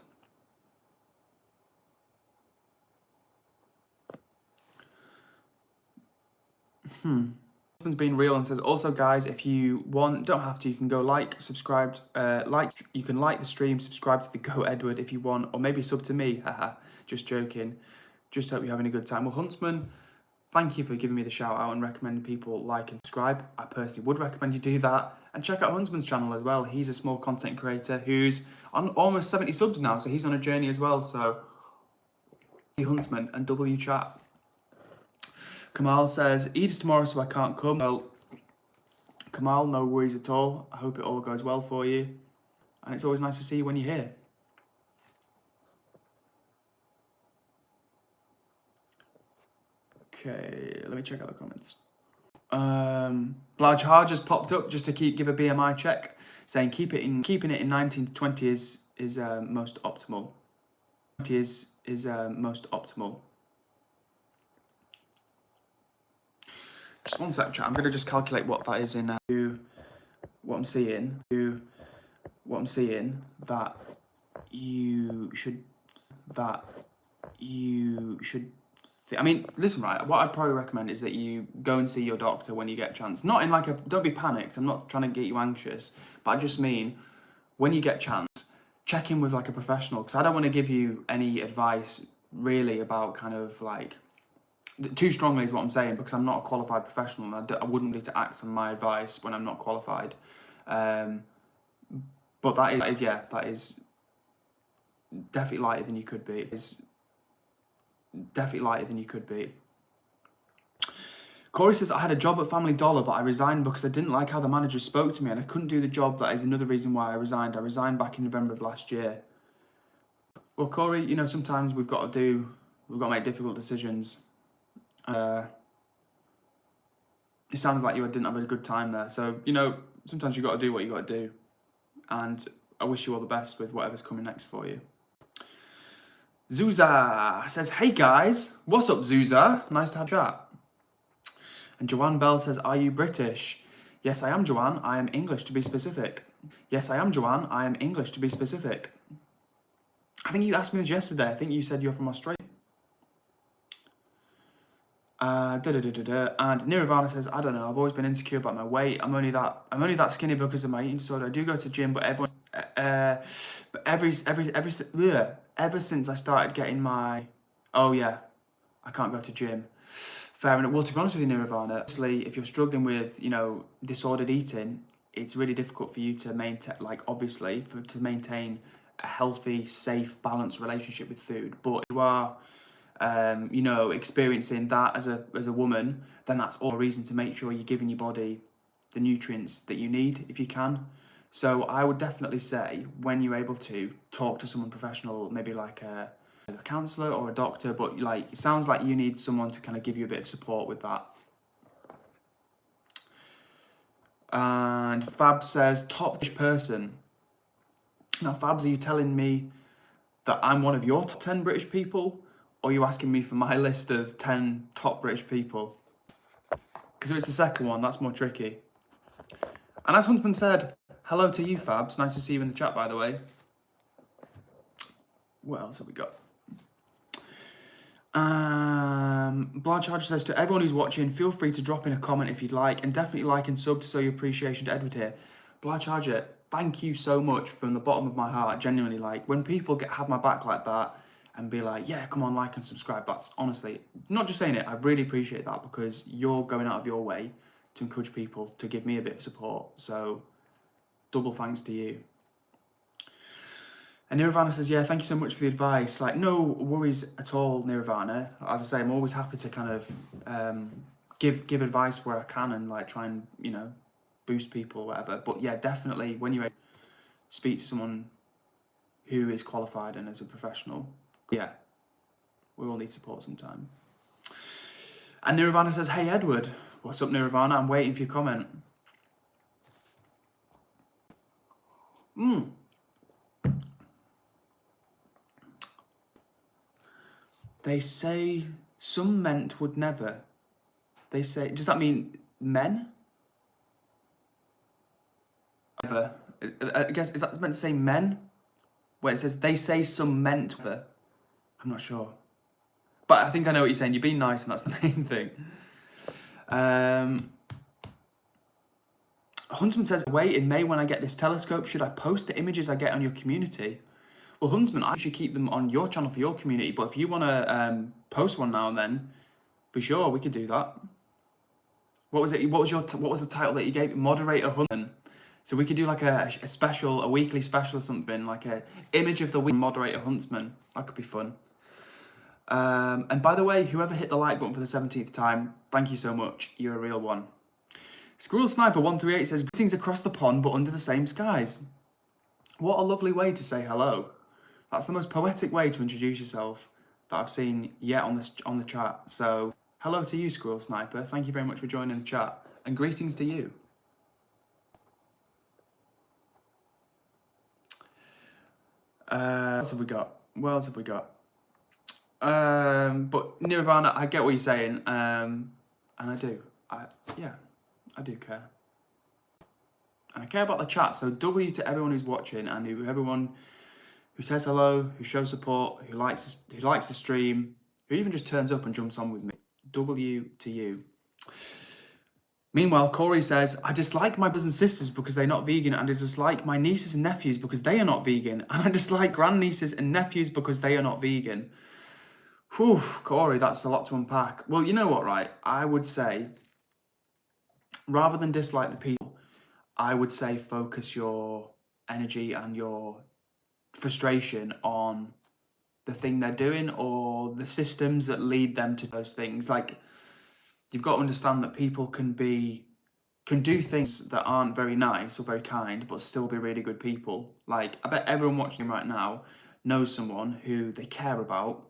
Huntsman's being real and says, also, guys, if you want, don't have to, you can go subscribe, you can like the stream, subscribe to the Go Edward if you want, or maybe sub to me. Haha, just joking. Just hope you're having a good time. Well, Huntsman, thank you for giving me the shout out and recommending people like and subscribe. I personally would recommend you do that. And check out Huntsman's channel as well. He's a small content creator who's on almost 70 subs now, so he's on a journey as well. So, Huntsman and W chat. Kamal says, Eid is tomorrow, so I can't come. Well, Kamal, no worries at all. I hope it all goes well for you. And it's always nice to see you when you're here. Okay, let me check out the comments. Blarge Har just popped up just to give a BMI check, saying keeping it in 19 to 20 is most optimal. 20 is most optimal. Just one sec, chat. I'm gonna just calculate what that is in what I'm seeing. That you should. I mean, listen, right, what I'd probably recommend is that you go and see your doctor when you get a chance. Not in like don't be panicked, I'm not trying to get you anxious, but I just mean, when you get a chance, check in with like a professional, because I don't want to give you any advice really about kind of like, too strongly is what I'm saying, because I'm not a qualified professional, and I wouldn't need to act on my advice when I'm not qualified. But that is definitely lighter than you could be. Corey says, I had a job at Family Dollar, but I resigned because I didn't like how the manager spoke to me and I couldn't do the job. That is another reason why I resigned. I resigned back in November of last year. Well, Corey, you know, sometimes we've got to make difficult decisions. It sounds like you didn't have a good time there. So, you know, sometimes you've got to do what you got to do. And I wish you all the best with whatever's coming next for you. Zuza says, hey guys, what's up, Zuza? Nice to have a chat. And Joanne Bell says, are you British? Yes, I am, Joanne. I am English, to be specific. Yes, I am, Joanne. I am English, to be specific. I think you asked me this yesterday. I think you said you're from Australia. And Nirvana says, I don't know. I've always been insecure about my weight. I'm only that skinny because of my eating disorder. I do go to gym, but ever since I started getting my, I can't go to gym. Fair enough. Well, to be honest with you, Nirvana, obviously, if you're struggling with, you know, disordered eating, it's really difficult for you to maintain, to maintain a healthy, safe, balanced relationship with food. But if you are, you know, experiencing that as a woman, then that's all a reason to make sure you're giving your body the nutrients that you need if you can. So I would definitely say, when you're able to, talk to someone professional, maybe like a counsellor or a doctor, but like, it sounds like you need someone to kind of give you a bit of support with that. And Fab says, top person. Now, Fabs, are you telling me that I'm one of your top 10 British people? Or are you asking me for my list of 10 top British people? Because if it's the second one, that's more tricky. And as Huntsman said, hello to you, Fabs. Nice to see you in the chat, by the way. What else have we got? Blanchard says, to everyone who's watching, feel free to drop in a comment if you'd like, and definitely like and sub to show your appreciation to Edward here. Blanchard, thank you so much from the bottom of my heart. Genuinely, like, when people have my back like that and be like, yeah, come on, like and subscribe, that's honestly, not just saying it, I really appreciate that, because you're going out of your way to encourage people to give me a bit of support. So double thanks to you. And Nirvana says, yeah, thank you so much for the advice. Like, no worries at all, Nirvana. As I say, I'm always happy to kind of give advice where I can and like try and, you know, boost people or whatever. But yeah, definitely when you speak to someone who is qualified and is a professional, yeah, we all need support sometime. And Nirvana says, hey, Edward. What's up, Nirvana? I'm waiting for your comment. They say some meant would never. They say, does that mean men? Never. I guess, is that meant to say men? Where it says, they say some meant never. I'm not sure. But I think I know what you're saying. You're being nice and that's the main thing. Huntsman says, wait, in May when I get this telescope, should I post the images I get on your community? Well, Huntsman, I should keep them on your channel for your community, but if you want to post one now and then, for sure, we could do that. What was it? What was the title that you gave? Moderator Huntsman. So we could do like a special, a weekly special or something, like a image of the week, Moderator Huntsman. That could be fun. And by the way, whoever hit the like button for the 17th time, thank you so much. You're a real one. Squirrel Sniper 138 says, greetings across the pond but under the same skies. What a lovely way to say hello. That's the most poetic way to introduce yourself that I've seen yet on the chat. So hello to you, Squirrel Sniper. Thank you very much for joining the chat, and greetings to you. What else have we got? What else have we got? But Nirvana, I get what you're saying, and I do. I do care. And I care about the chat, so W to everyone who's watching and everyone who says hello, who shows support, who likes the stream, who even just turns up and jumps on with me. W to you. Meanwhile, Corey says, I dislike my brothers and sisters because they're not vegan, and I dislike my nieces and nephews because they are not vegan, and I dislike grandnieces and nephews because they are not vegan. Whew, Corey, that's a lot to unpack. Well, you know what, right? I would say, rather than dislike the people, I would say focus your energy and your frustration on the thing they're doing or the systems that lead them to those things. Like, you've got to understand that people can do things that aren't very nice or very kind, but still be really good people. Like, I bet everyone watching right now knows someone who they care about,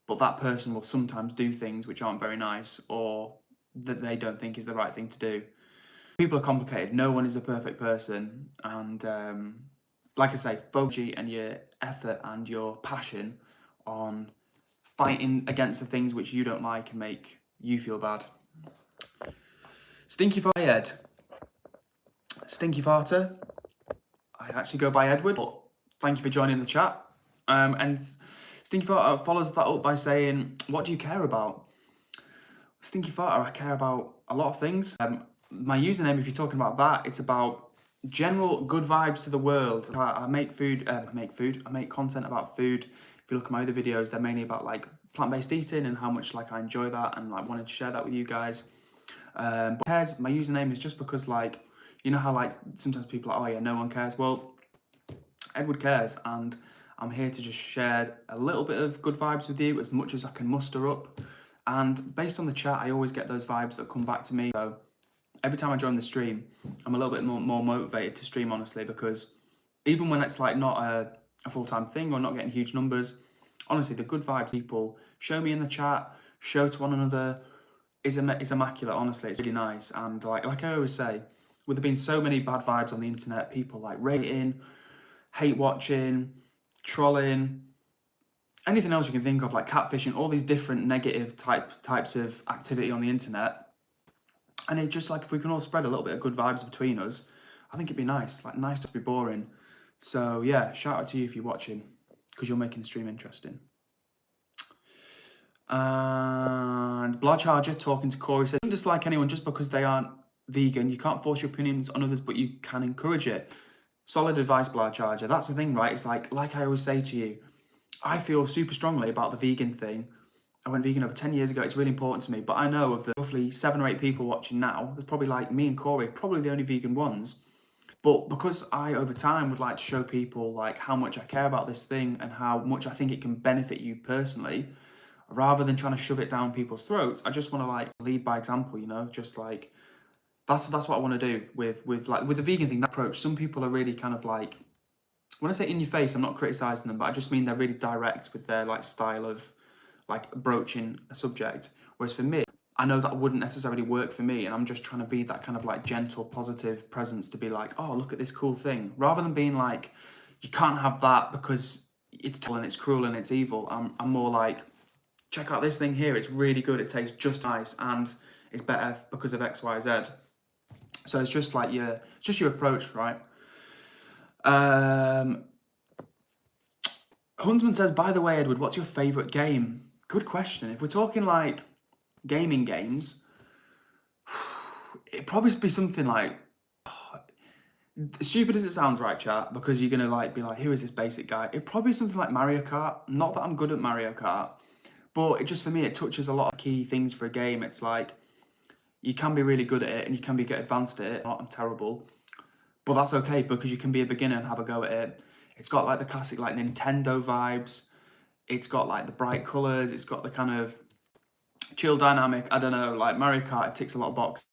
but that person will sometimes do things which aren't very nice or that they don't think is the right thing to do. People are complicated. No one is a perfect person. And like I say, focus and your effort and your passion on fighting against the things which you don't like and make you feel bad. Stinky Fired. Stinky Farter. I actually go by Edward, but thank you for joining the chat. And Stinky Farter follows that up by saying, what do you care about? Stinky Farter, I care about a lot of things. My username, if you're talking about that, it's about general good vibes to the world. I make content about food. If you look at my other videos, they're mainly about like plant-based eating and how much like I enjoy that and like wanted to share that with you guys. But cares, my username is just because like, you know how like sometimes people are like, oh yeah, no one cares. Well, Edward cares, and I'm here to just share a little bit of good vibes with you as much as I can muster up. And based on the chat, I always get those vibes that come back to me. So every time I join the stream, I'm a little bit more motivated to stream, honestly, because even when it's like not a full-time thing or not getting huge numbers, honestly, the good vibes people show me in the chat, show to one another, is immaculate, honestly. It's really nice. And like I always say, with there being so many bad vibes on the internet, people like rating, hate watching, trolling, anything else you can think of, like catfishing, all these different negative types of activity on the internet. And it's just like, if we can all spread a little bit of good vibes between us, I think it'd be nice. Like, nice to be boring. So yeah, shout out to you if you're watching, because you're making the stream interesting. And Blood Charger talking to Corey said, don't dislike anyone just because they aren't vegan. You can't force your opinions on others, but you can encourage it. Solid advice, Blood Charger. That's the thing, right? It's like I always say to you, I feel super strongly about the vegan thing. I went vegan over 10 years ago. It's really important to me. But I know of the roughly 7 or 8 people watching now, there's probably like me and Corey, probably the only vegan ones. But because I, over time, would like to show people like how much I care about this thing and how much I think it can benefit you personally, rather than trying to shove it down people's throats, I just want to like lead by example, you know, just like that's what I want to do with the vegan thing. That approach. Some people are really kind of like, when I say in your face, I'm not criticizing them, but I just mean they're really direct with their like style of like broaching a subject. Whereas for me, I know that wouldn't necessarily work for me, and I'm just trying to be that kind of like gentle, positive presence to be like, oh, look at this cool thing, rather than being like, you can't have that because it's terrible and it's cruel and it's evil. I'm more like, check out this thing here, it's really good, it tastes just nice, and it's better because of X, Y, Z. So it's just like your approach, right? Huntsman says, by the way, Edward, what's your favourite game? Good question. If we're talking like gaming games, it'd probably be something like, stupid as it sounds, right, chat, because you're gonna like be like, who is this basic guy? It'd probably be something like Mario Kart. Not that I'm good at Mario Kart, but it just, for me, it touches a lot of key things for a game. It's like, you can be really good at it and you can get advanced at it. I'm terrible, but that's okay because you can be a beginner and have a go at it. It's got like the classic like Nintendo vibes. It's got like the bright colors. It's got the kind of chill dynamic. I don't know, like Mario Kart, it ticks a lot of boxes.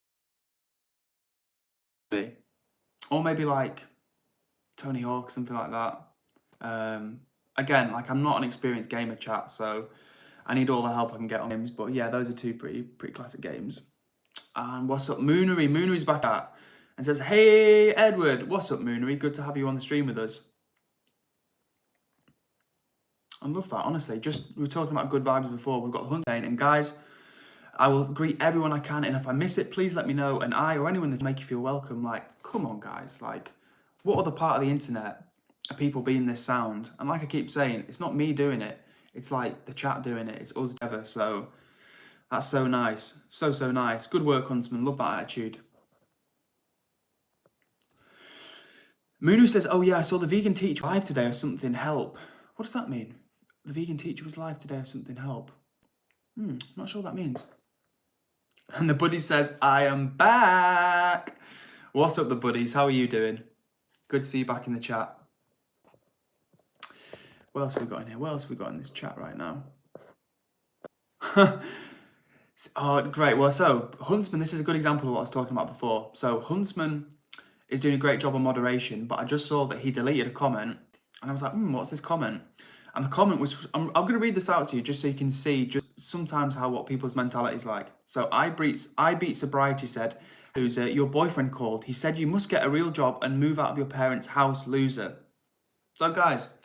Or maybe like Tony Hawk, something like that. Again, like I'm not an experienced gamer, chat, so I need all the help I can get on games. But yeah, those are two pretty classic games. And what's up, Moonery? Moonery's back at and says, hey, Edward, what's up, Moonery? Good to have you on the stream with us. I love that, honestly. Just, we were talking about good vibes before. We've got the Hunt, and guys, I will greet everyone I can, and if I miss it, please let me know, and I or anyone that make you feel welcome. Like, come on, guys. Like, what other part of the internet are people being this sound? And like I keep saying, it's not me doing it. It's like the chat doing it. It's us together. So that's so nice. So nice. Good work, Huntsman. Love that attitude. Moonu says, oh yeah, I saw the vegan teacher live today or something, help. What does that mean? The vegan teacher was live today or something, help. Not sure what that means. And the buddy says, I am back. What's up, the buddies? How are you doing? Good to see you back in the chat. What else have we got in here? What else have we got in this chat right now? Oh, great. Well, so Huntsman, this is a good example of what I was talking about before. So Huntsman is doing a great job on moderation, but I just saw that he deleted a comment, and I was like, what's this comment? And the comment was, I'm going to read this out to you just so you can see just sometimes what people's mentality is like. So I beat sobriety said, who's your boyfriend called. He said you must get a real job and move out of your parents' house, loser. So guys,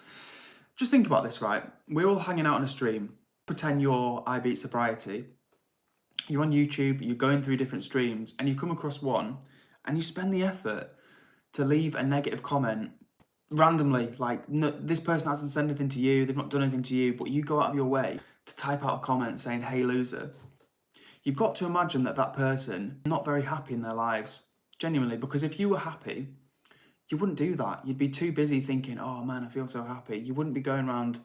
just think about this, right? We're all hanging out on a stream. Pretend you're I beat sobriety. You're on YouTube, you're going through different streams, and you come across one, and you spend the effort to leave a negative comment randomly, like, no, this person hasn't said anything to you, they've not done anything to you, but you go out of your way to type out a comment saying, hey, loser. You've got to imagine that person not very happy in their lives, genuinely, because if you were happy, you wouldn't do that. You'd be too busy thinking, oh man, I feel so happy. You wouldn't be going around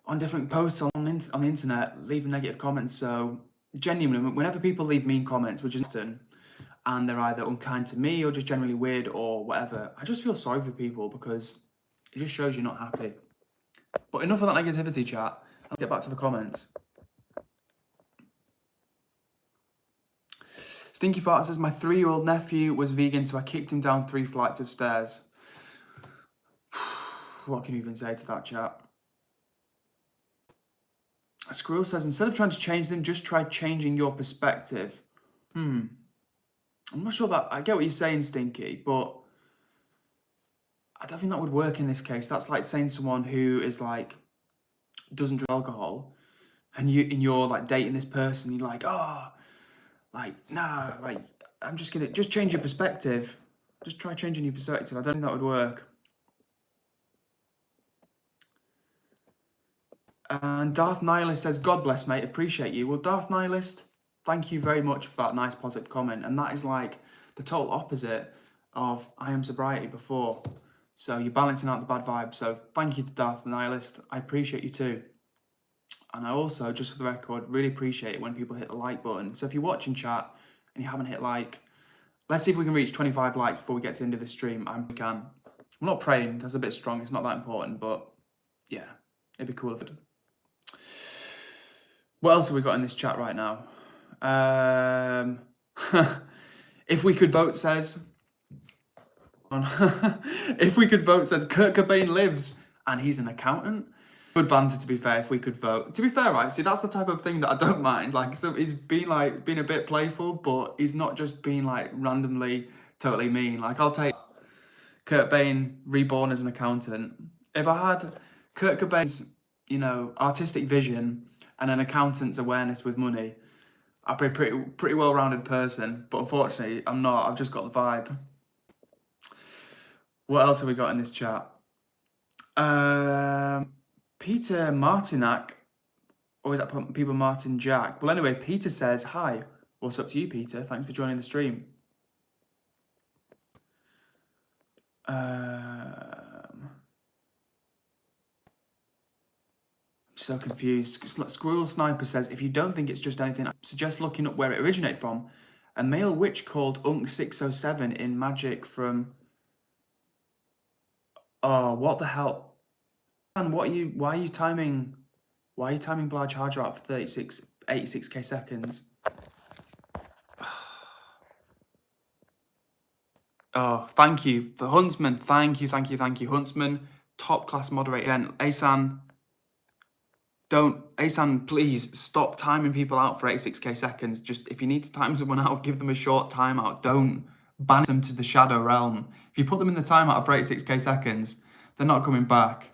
on different posts on the internet, leaving negative comments. So genuinely, whenever people leave mean comments, which is often, and they're either unkind to me or just generally weird or whatever, I just feel sorry for people because it just shows you're not happy. But enough of that negativity, chat. I'll get back to the comments. Stinky Fart says, my 3-year-old nephew was vegan, so I kicked him down 3 flights of stairs. What can you even say to that, chat? Squirrel says, instead of trying to change them, just try changing your perspective. I'm not sure that I get what you're saying, Stinky, but I don't think that would work in this case. That's like saying someone who is like doesn't drink alcohol, and you're like dating this person. You're like, oh, like nah, like I'm just gonna change your perspective. Just try changing your perspective. I don't think that would work. And Darth Nihilist says, God bless, mate. Appreciate you. Well, Darth Nihilist, thank you very much for that nice positive comment. And that is like the total opposite of I am sobriety before. So you're balancing out the bad vibes. So thank you to Darth Nihilist. I appreciate you too. And I also, just for the record, really appreciate it when people hit the like button. So if you're watching chat and you haven't hit like, Let's see if we can reach 25 likes before we get to the end of the stream. We can. I'm not praying. That's a bit strong. It's not that important, but yeah, it'd be cool if it did. What else have we got in this chat right now? If we could vote says... If we could vote says Kurt Cobain lives and he's an accountant. Good banter, to be fair, if we could vote. To be fair, right, see, that's the type of thing that I don't mind. Like, so he's been a bit playful, but he's not just being like randomly totally mean. Like, I'll take Kurt Cobain reborn as an accountant. If I had Kurt Cobain's, you know, artistic vision and an accountant's awareness with money, I'd be a pretty well-rounded person. But unfortunately, I'm not. I've just got the vibe. What else have we got in this chat? Peter Martinac, or is that people Martin Jack? Well, anyway, Peter says, hi, what's up to you, Peter? Thanks for joining the stream. I'm so confused. Squirrel Sniper says, if you don't think it's just anything, I suggest looking up where it originated from. A male witch called Unk607 in Magic from... Oh, what the hell? And why are you timing Blige Hard Rock for 86k seconds? Oh, thank you. The Huntsman, thank you. Huntsman, top class moderator. Again, Asan, please stop timing people out for 86k seconds. Just, if you need to time someone out, give them a short timeout. Don't ban them to the shadow realm. If you put them in the timeout for 86k seconds, they're not coming back.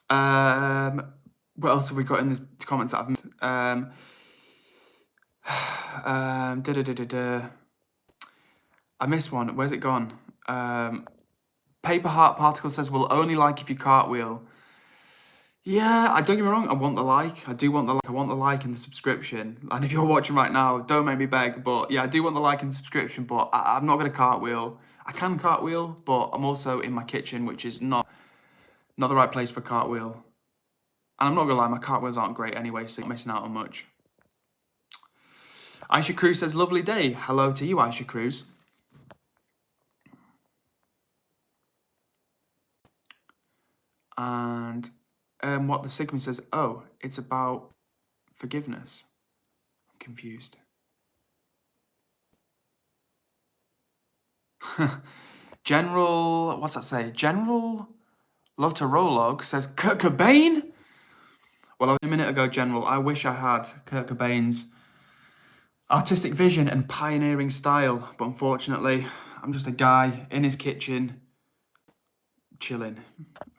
What else have we got in the comments that I missed one. Where's it gone? Paper Heart Particle says, we'll only like if you cartwheel. Yeah, I don't get me wrong. I want the like. I do want the like. I want the like and the subscription. And if you're watching right now, don't make me beg. But yeah, I do want the like and subscription. But I'm not going to cartwheel. I can cartwheel, but I'm also in my kitchen, which is not the right place for cartwheel. And I'm not gonna lie, my cartwheels aren't great anyway, so I'm missing out on much. Aisha Cruz says, lovely day. Hello to you, Aisha Cruz. And what the Sigma says, oh, it's about forgiveness. I'm confused. General, what's that say? General Lotorolog says, Kurt Cobain? Well, a minute ago, General, I wish I had Kurt Cobain's artistic vision and pioneering style, but unfortunately, I'm just a guy in his kitchen, chilling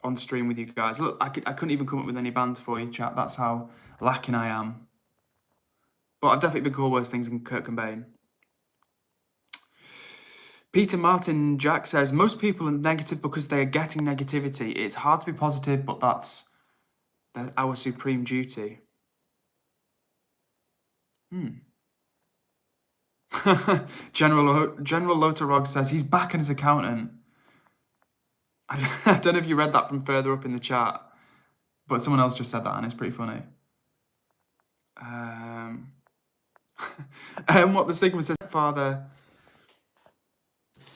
on stream with you guys. Look, I couldn't even come up with any bands for you, chat. That's how lacking I am. But I've definitely been called worse things than Kurt Cobain. Peter Martin Jack says, most people are negative because they are getting negativity. It's hard to be positive, but that's our supreme duty. General Lotorog says he's back as accountant. I don't know if you read that from further up in the chat, but someone else just said that and it's pretty funny. What the Sigma says, father.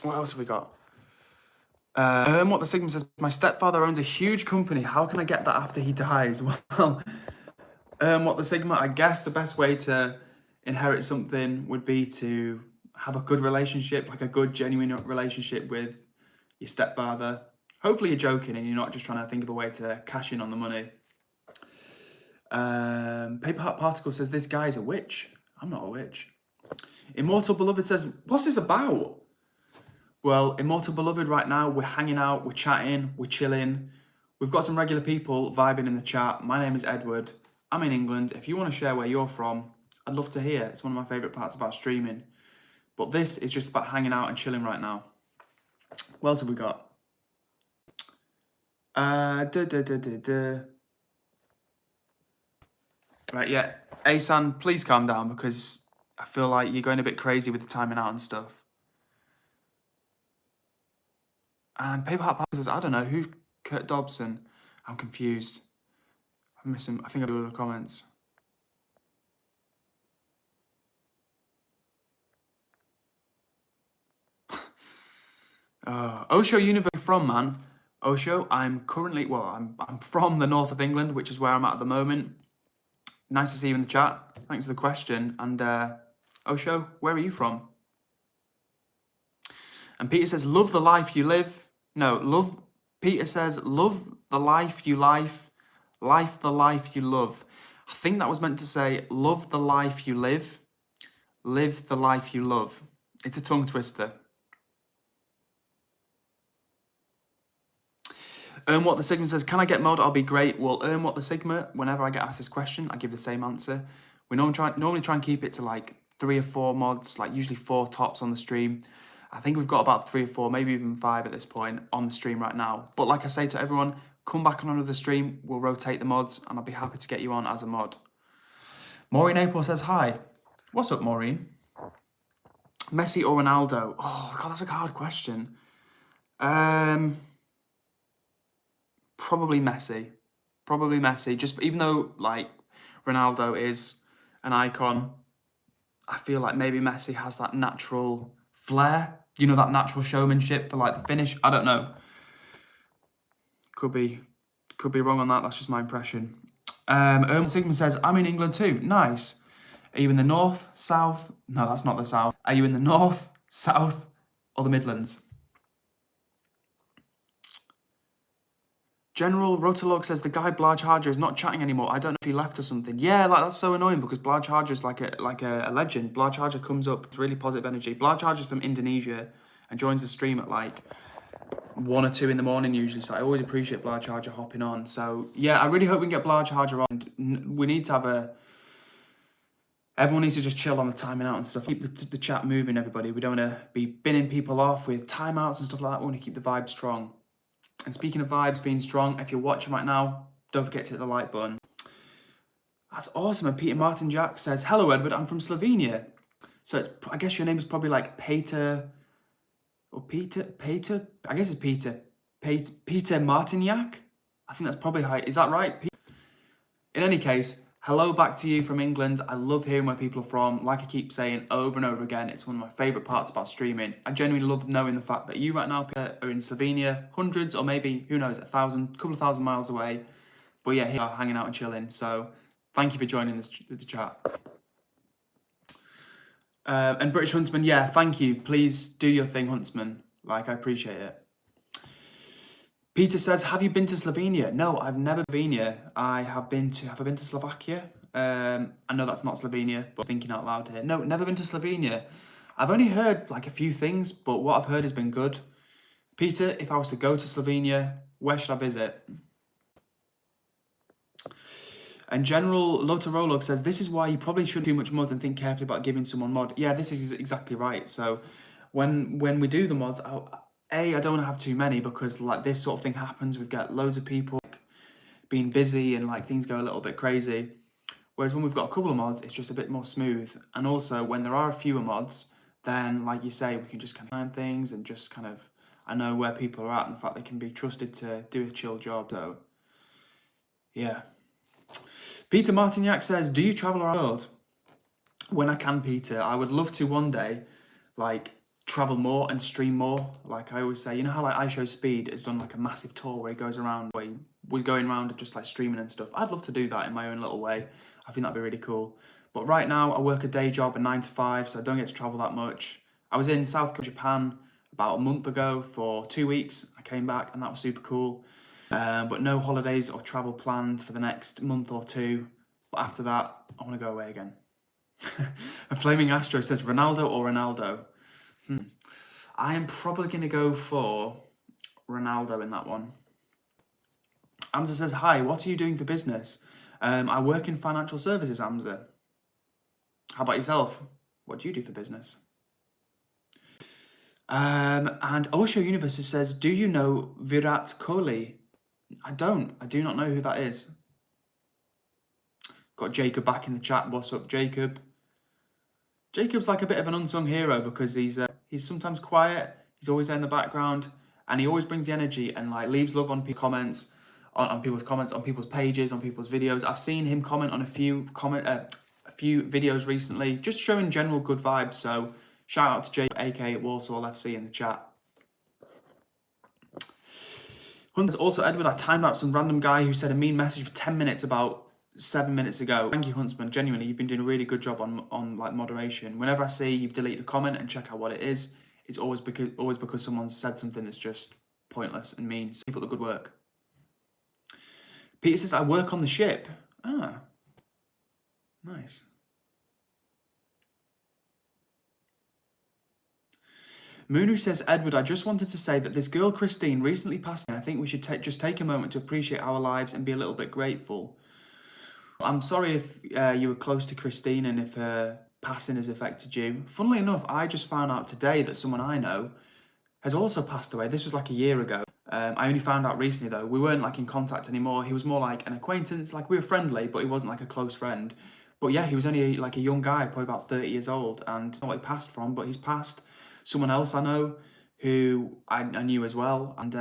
What else have we got? What the Sigma says, my stepfather owns a huge company. How can I get that after he dies? Well, what the Sigma, I guess the best way to inherit something would be to have a good relationship, like a good, genuine relationship with your stepfather. Hopefully you're joking and you're not just trying to think of a way to cash in on the money. Paper Heart Particle says, this guy's a witch. I'm not a witch. Immortal Beloved says, what's this about? Well, Immortal Beloved, right now, we're hanging out, we're chatting, we're chilling. We've got some regular people vibing in the chat. My name is Edward. I'm in England. If you want to share where you're from, I'd love to hear. It's one of my favourite parts about streaming. But this is just about hanging out and chilling right now. What else have we got? Right, yeah. Asan, please calm down because I feel like you're going a bit crazy with the timing out and stuff. And Paper Heart Papa says, I don't know, who? Kurt Dobson? I'm confused. I'm missing, I think I do the comments. Osho Universe from, man. Osho, I'm currently, I'm from the north of England, which is where I'm at the moment. Nice to see you in the chat. Thanks for the question. And Osho, where are you from? And Peter says, love the life you live. No, Peter says, love the life you life the life you love. I think that was meant to say, love the life you live the life you love. It's a tongue twister. What the Sigma says, can I get mod? I'll be great. Well, what the Sigma, whenever I get asked this question, I give the same answer. We normally try and keep it to like 3 or 4 mods, like usually 4 tops on the stream. I think we've got about 3 or 4, maybe even 5 at this point on the stream right now. But like I say to everyone, come back on another stream, we'll rotate the mods, and I'll be happy to get you on as a mod. Maureen April says, hi. What's up, Maureen? Messi or Ronaldo? Oh, God, that's a hard question. Probably Messi. Probably Messi. Just even though like Ronaldo is an icon, I feel like maybe Messi has that natural flair. You know, that natural showmanship for like the finish. I don't know. Could be wrong on that. That's just my impression. Sigmund says, I'm in England too. Nice. Are you in the north, south? No, that's not the south. Are you in the north, south, or the Midlands? General Rotolog says the guy Blarge Harger is not chatting anymore. I don't know if he left or something. Yeah, like that's so annoying because Blarge Harger is like a legend. Blarge Harger comes up, it's really positive energy. Blarge Harger is from Indonesia and joins the stream at like 1 or 2 in the morning usually. So I always appreciate Blarge Harger hopping on. So yeah, I really hope we can get Blarge Harger on. We need to have everyone needs to just chill on the timing out and stuff. Keep the chat moving, everybody. We don't want to be binning people off with timeouts and stuff like that. We want to keep the vibe strong. And speaking of vibes being strong, if you're watching right now, don't forget to hit the like button. That's awesome. And Peter Martin Jack says, hello, Edward, I'm from Slovenia. So I guess your name is probably like Peter, or Peter, I guess it's Peter Martinjak. I think that's probably how, is that right? In any case, hello back to you from England. I love hearing where people are from. Like I keep saying over and over again, it's one of my favourite parts about streaming. I genuinely love knowing the fact that you right now are in Slovenia, hundreds or maybe, who knows, 1,000, couple of thousand miles away. But yeah, here you are hanging out and chilling. So thank you for joining the chat. And British Huntsman, yeah, thank you. Please do your thing, Huntsman. Like, I appreciate it. Peter says, have you been to Slovenia? No, I've never been to Slovenia. Have I been to Slovakia? I know that's not Slovenia, but thinking out loud here. No, never been to Slovenia. I've only heard like a few things, but what I've heard has been good. Peter, if I was to go to Slovenia, where should I visit? And General Lotorolog says, this is why you probably shouldn't do much mods and think carefully about giving someone mod. Yeah, this is exactly right. So when we do the mods, I don't want to have too many because like this sort of thing happens. We've got loads of people being busy and like things go a little bit crazy. Whereas when we've got a couple of mods, it's just a bit more smooth. And also when there are fewer mods, then like you say, we can just kind of learn things and just kind of, I know where people are at and the fact they can be trusted to do a chill job. So yeah. Peter Martignac says, do you travel around the world? When I can, Peter, I would love to one day, like, travel more and stream more. Like I always say, you know how like iShowSpeed has done like a massive tour where he goes around, where we're going around and just like streaming and stuff. I'd love to do that in my own little way. I think that'd be really cool. But right now I work a day job, a 9 to 5, so I don't get to travel that much. I was in South Korea, Japan about a month ago for 2 weeks. I came back and that was super cool. But no holidays or travel planned for the next month or 2. But after that, I want to go away again. A Flaming Astro says, Ronaldo or Ronaldo? I am probably going to go for Ronaldo in that one. Amza says, hi, what are you doing for business? I work in financial services, Amza. How about yourself? What do you do for business? And Osho Universe says, do you know Virat Kohli? I do not know who that is. Got Jacob back in the chat. What's up, Jacob? Jacob's like a bit of an unsung hero because he's sometimes quiet, he's always there in the background, and he always brings the energy and like leaves love on people's comments, on people's pages, on people's videos. I've seen him comment on a few videos recently, just showing general good vibes. So shout out to Jacob, aka Walsall FC, in the chat. Hunters also, Edward, I timed out some random guy who said a mean message for 10 minutes about 7 minutes ago. Thank you, Huntsman. Genuinely, you've been doing a really good job on like moderation. Whenever I see you've deleted a comment and check out what it is, it's always because someone said something that's just pointless and mean. So keep up the good work. Peter says, I work on the ship. Ah, nice. Moonu says, Edward, I just wanted to say that this girl, Christine, recently passed, and I think we should just take a moment to appreciate our lives and be a little bit grateful. I'm sorry if you were close to Christine and if her passing has affected you. Funnily enough, I just found out today that someone I know has also passed away. This was like a year ago. I only found out recently, though. We weren't like in contact anymore. He was more like an acquaintance. Like, we were friendly, but he wasn't like a close friend. But yeah, he was only like a young guy, probably about 30 years old. And I don't know what he passed from, but he's passed. Someone else I know who I knew as well, and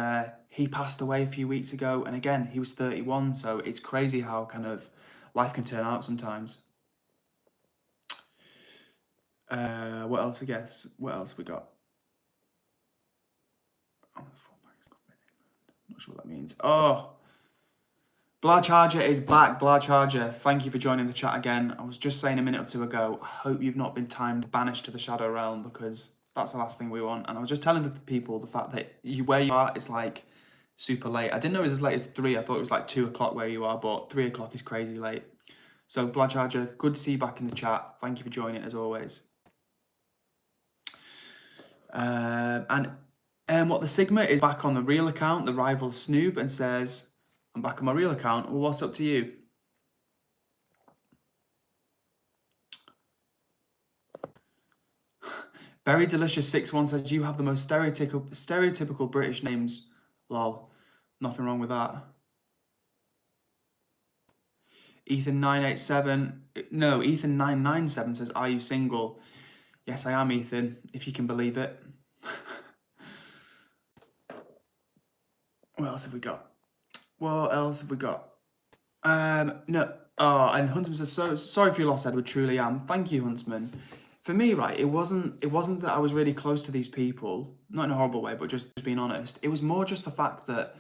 he passed away a few weeks ago, and again, he was 31, so it's crazy how kind of life can turn out sometimes. What else, I guess? What else we got? Not sure what that means. Oh, Blah Charger is back. Blah Charger, thank you for joining the chat again. I was just saying a minute or two ago, I hope you've not been timed banished to the Shadow Realm, because that's the last thing we want. And I was just telling the people the fact that where you are, it's like super late. I didn't know it was as late as 3. I thought it was like 2 o'clock where you are, but 3 o'clock is crazy late. So Blood Charger, good to see you back in the chat. Thank you for joining as always. And what the Sigma is back on the real account, the rival Snoop, and says, I'm back on my real account. Well, what's up to you? Very Delicious 61 says, you have the most stereotypical British names. Lol. Nothing wrong with that. Ethan 997 says, are you single? Yes, I am, Ethan, if you can believe it. What else have we got? No. Oh, and Huntsman says, so sorry for your loss, Edward, truly am. Thank you, Huntsman. For me, right, it wasn't that I was really close to these people, not in a horrible way, but just being honest. It was more just the fact that,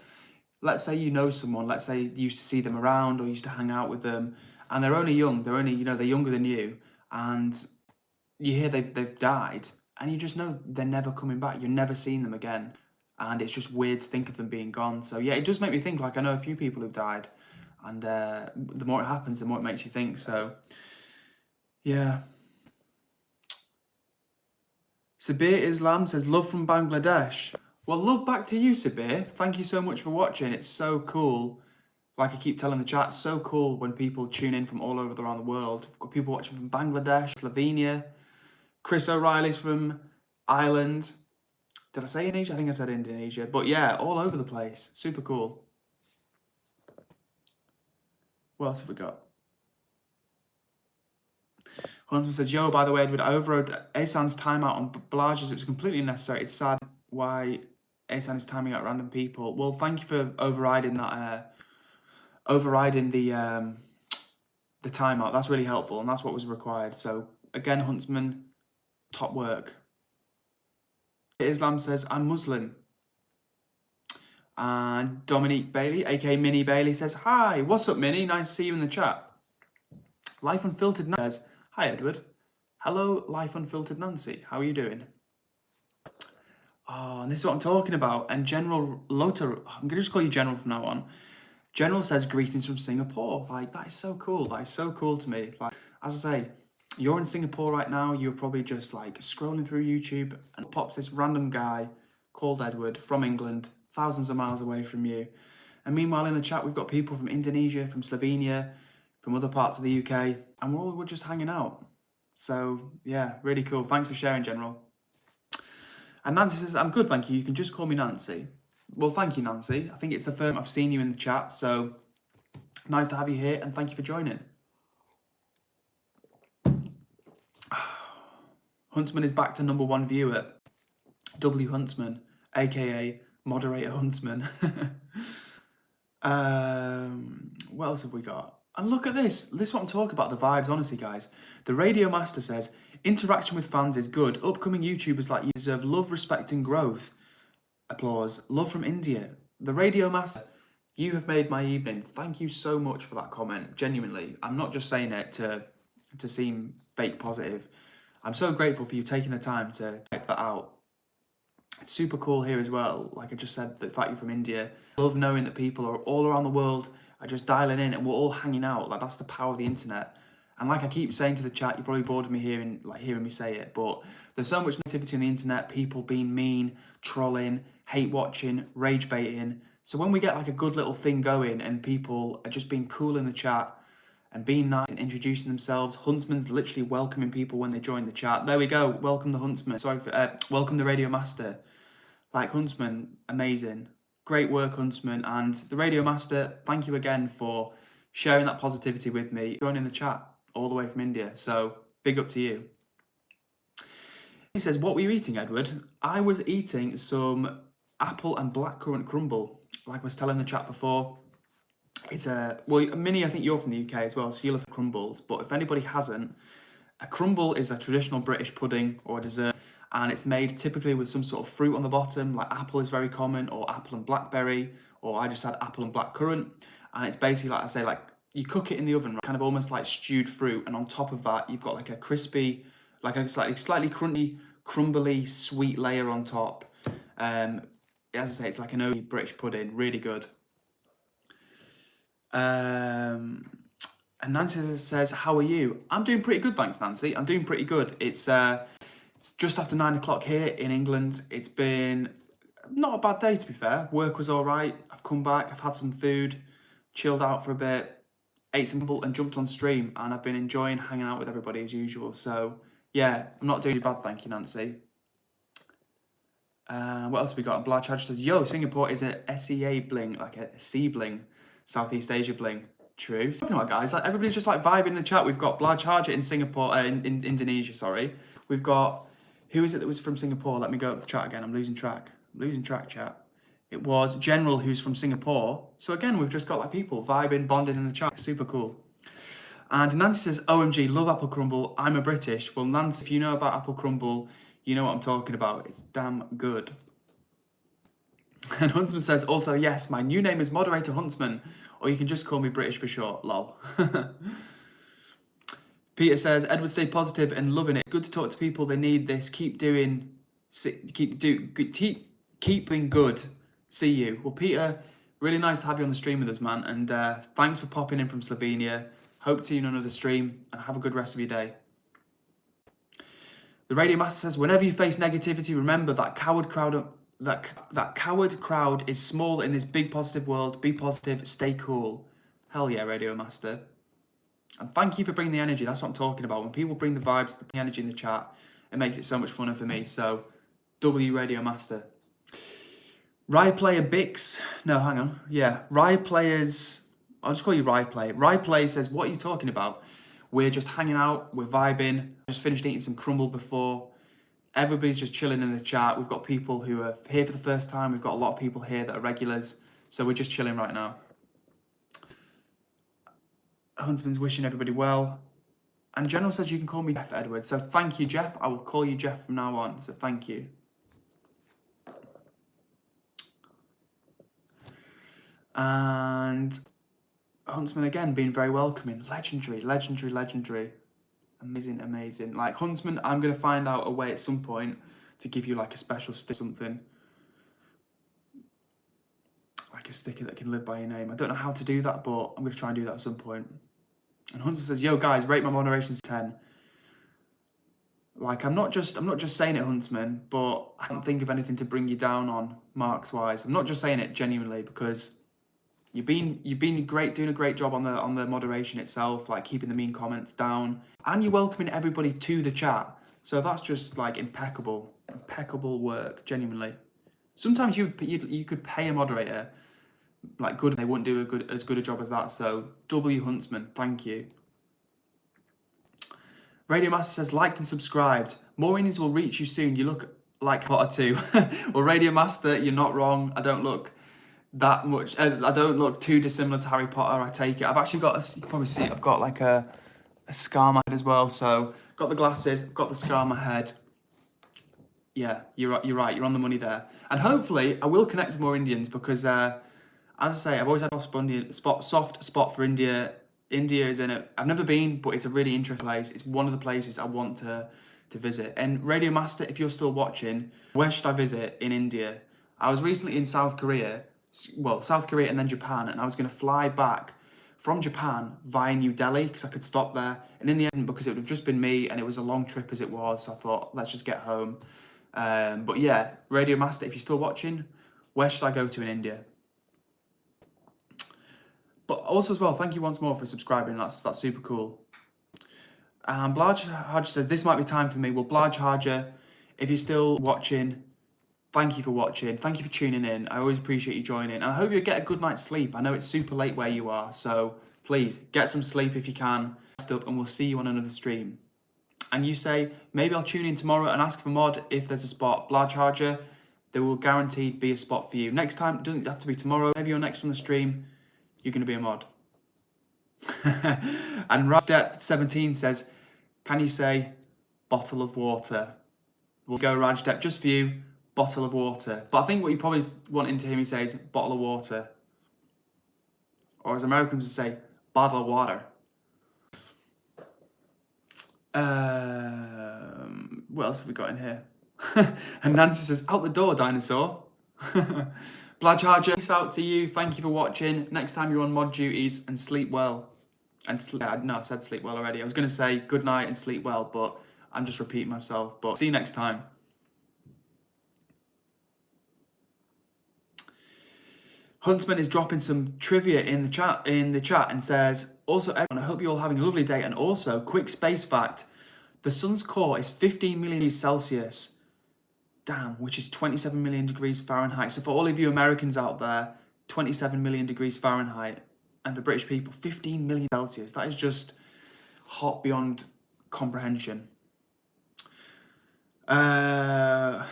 let's say you know someone, let's say you used to see them around or used to hang out with them, and they're only young, they're younger than you, and you hear they've died, and you just know they're never coming back. You're never seeing them again, and it's just weird to think of them being gone. So yeah, it does make me think. Like, I know a few people who've died, and the more it happens, the more it makes you think. So yeah. Sabir Islam says, love from Bangladesh. Well, love back to you, Sabir. Thank you so much for watching. It's so cool. Like I keep telling the chat, it's so cool when people tune in from all over around the world. We've got people watching from Bangladesh, Slovenia. Chris O'Reilly's from Ireland. Did I say Indonesia? I think I said Indonesia. But yeah, all over the place. Super cool. What else have we got? Huntsman says, yo, by the way, Edward, I overrode Asan's timeout on Blages. It was completely unnecessary. It's sad why Asan is timing out random people. Well, thank you for overriding that, the timeout. That's really helpful, and that's what was required. So, again, Huntsman, top work. Islam says, I'm Muslim. And Dominique Bailey, aka Minnie Bailey, says, hi, what's up, Minnie? Nice to see you in the chat. Life Unfiltered says, hi, Edward. Hello, Life Unfiltered Nancy. How are you doing? Oh, and this is what I'm talking about. And General Lothar, I'm going to just call you General from now on. General says, greetings from Singapore. Like, that is so cool. That is so cool to me. Like, as I say, you're in Singapore right now. You're probably just like scrolling through YouTube and pops this random guy called Edward from England, thousands of miles away from you. And meanwhile, in the chat, we've got people from Indonesia, from Slovenia, from other parts of the UK, and we're just hanging out. So yeah, really cool. Thanks for sharing, General. And Nancy says, I'm good, thank you. You can just call me Nancy. Well, thank you, Nancy. I think it's the first time I've seen you in the chat, so nice to have you here, and thank you for joining. Huntsman is back to #1 viewer. W Huntsman, aka Moderator Huntsman. What else have we got? And look at this. This is what I'm talking about, the vibes, honestly, guys. The Radio Master says, interaction with fans is good. Upcoming YouTubers like you deserve love, respect, and growth. Applause. Love from India. The Radio Master, you have made my evening. Thank you so much for that comment. Genuinely, I'm not just saying it to seem fake positive. I'm so grateful for you taking the time to type that out. It's super cool here as well. Like I just said, the fact you're from India. I love knowing that people are all around the world are just dialing in and we're all hanging out. Like that's the power of the internet. And like I keep saying to the chat, you're probably bored of me hearing me say it, but there's so much negativity on the internet, people being mean, trolling, hate watching, rage baiting. So when we get like a good little thing going and people are just being cool in the chat and being nice and introducing themselves, Huntsman's literally welcoming people when they join the chat. There we go. Welcome the Huntsman. Sorry for welcome the Radio Master. Like Huntsman, amazing. Great work, Huntsman. And the Radio Master, thank you again for sharing that positivity with me, joining the chat all the way from India. So big up to you. He says, what were you eating, Edward? I was eating some apple and blackcurrant crumble. Like I was telling the chat before, it's Minnie, I think you're from the UK as well, so you'll have crumbles. But if anybody hasn't, a crumble is a traditional British pudding or dessert, and it's made typically with some sort of fruit on the bottom, like apple is very common, or apple and blackberry, or I just had apple and blackcurrant. And it's basically, like I say, like you cook it in the oven, right? Kind of almost like stewed fruit, and on top of that, you've got like a crispy, like a slightly crunchy, crumbly, sweet layer on top. As I say, it's like an old British pudding, really good. And Nancy says, how are you? I'm doing pretty good, thanks, Nancy. I'm doing pretty good. It's just after 9 o'clock here in England. It's been not a bad day, to be fair. Work was all right. I've come back, I've had some food, chilled out for a bit, ate some and jumped on stream, and I've been enjoying hanging out with everybody as usual. So yeah, I'm not doing bad, thank you, Nancy. What else have we got? Blar Charger says, yo, Singapore is a SEA bling, like a C bling, Southeast Asia bling. True. Talking about guys, like everybody's just like vibing in the chat. We've got Blar Charger in Singapore, in Indonesia, sorry. We've got, who is it that was from Singapore? Let me go up the chat again. I'm losing track, chat. It was General, who's from Singapore. So again, we've just got like people vibing, bonding in the chat. Super cool. And Nancy says, OMG, love apple crumble. I'm a British. Well, Nancy, if you know about apple crumble, you know what I'm talking about. It's damn good. And Huntsman says, also, yes, my new name is Moderator Huntsman, or you can just call me British for short, lol. Peter says, Edward, stay positive and loving it. Good to talk to people. They need this. Keep being good. See you. Well, Peter, really nice to have you on the stream with us, man. And thanks for popping in from Slovenia. Hope to see you in another stream, and have a good rest of your day. The Radio Master says, whenever you face negativity, remember that coward crowd is small in this big positive world. Be positive, stay cool. Hell yeah, Radio Master. And thank you for bringing the energy. That's what I'm talking about. When people bring the vibes, the energy in the chat, it makes it so much funner for me. So, W Radio Master. Rye Player Bix. No, hang on. Yeah, Rye Players. I'll just call you Rye Play. Rye Play says, what are you talking about? We're just hanging out. We're vibing. Just finished eating some crumble before. Everybody's just chilling in the chat. We've got people who are here for the first time. We've got a lot of people here that are regulars. So we're just chilling right now. Huntsman's wishing everybody well. And General says you can call me Jeff, Edward. So thank you, Jeff. I will call you Jeff from now on. So thank you. And Huntsman again being very welcoming. Legendary. Amazing. Like Huntsman, I'm going to find out a way at some point to give you like a special sticker, something. Like a sticker that can live by your name. I don't know how to do that, but I'm going to try and do that at some point. And Huntsman says, yo guys, rate my moderations 10. Like I'm not just saying it, Huntsman, but I can't think of anything to bring you down on marks wise. I'm not just saying it genuinely, because you've been great, doing a great job on the moderation itself, like keeping the mean comments down, and you're welcoming everybody to the chat. So that's just like impeccable work, genuinely. Sometimes you could pay a moderator like good, they wouldn't do as good a job as that. So W Huntsman, thank you. Radio Master says, liked and subscribed. More innings will reach you soon. You look like Potter too. Well, Radio Master, you're not wrong. I don't look that much. I don't look too dissimilar to Harry Potter. I take it. I've actually got you can probably see I've got like a scar on my head as well. So got the glasses, got the scar on my head. Yeah, you're right. You're on the money there. And hopefully, I will connect with more Indians because, as I say, I've always had a soft spot for India. India is in it. I've never been, but it's a really interesting place. It's one of the places I want to visit. And Radio Master, if you're still watching, where should I visit in India? I was recently in South Korea, South Korea and then Japan, and I was going to fly back from Japan via New Delhi because I could stop there. And in the end, because it would have just been me and it was a long trip as it was, so I thought, let's just get home. But yeah, Radio Master, if you're still watching, where should I go to in India? But also as well, thank you once more for subscribing. That's super cool. Blaj Harja says, this might be time for me. Well, Blaj Harja, if you're still watching, thank you for watching. Thank you for tuning in. I always appreciate you joining. And I hope you get a good night's sleep. I know it's super late where you are, so please get some sleep if you can. And we'll see you on another stream. And you say, maybe I'll tune in tomorrow and ask for mod if there's a spot. Blaj Harja, there will guaranteed be a spot for you. Next time, it doesn't have to be tomorrow. Maybe you're next on the stream, you're going to be a mod. And Rajdep17 says, can you say bottle of water? We'll go Rajdep, just for you, bottle of water. But I think what you probably wanting to hear me say is bottle of water. Or as Americans would say, bottle of water. What else have we got in here? And Nancy says, out the door, dinosaur. Blaj Harja, peace out to you. Thank you for watching. Next time you're on mod duties, and sleep well. No, I said sleep well already. I was going to say good night and sleep well, but I'm just repeating myself. But see you next time. Huntsman is dropping some trivia in the chat and says, also everyone, I hope you're all having a lovely day. And also, quick space fact, the sun's core is 15 million degrees Celsius. Damn, which is 27 million degrees Fahrenheit. So for all of you Americans out there, 27 million degrees Fahrenheit. And for British people, 15 million Celsius. That is just hot beyond comprehension. Berry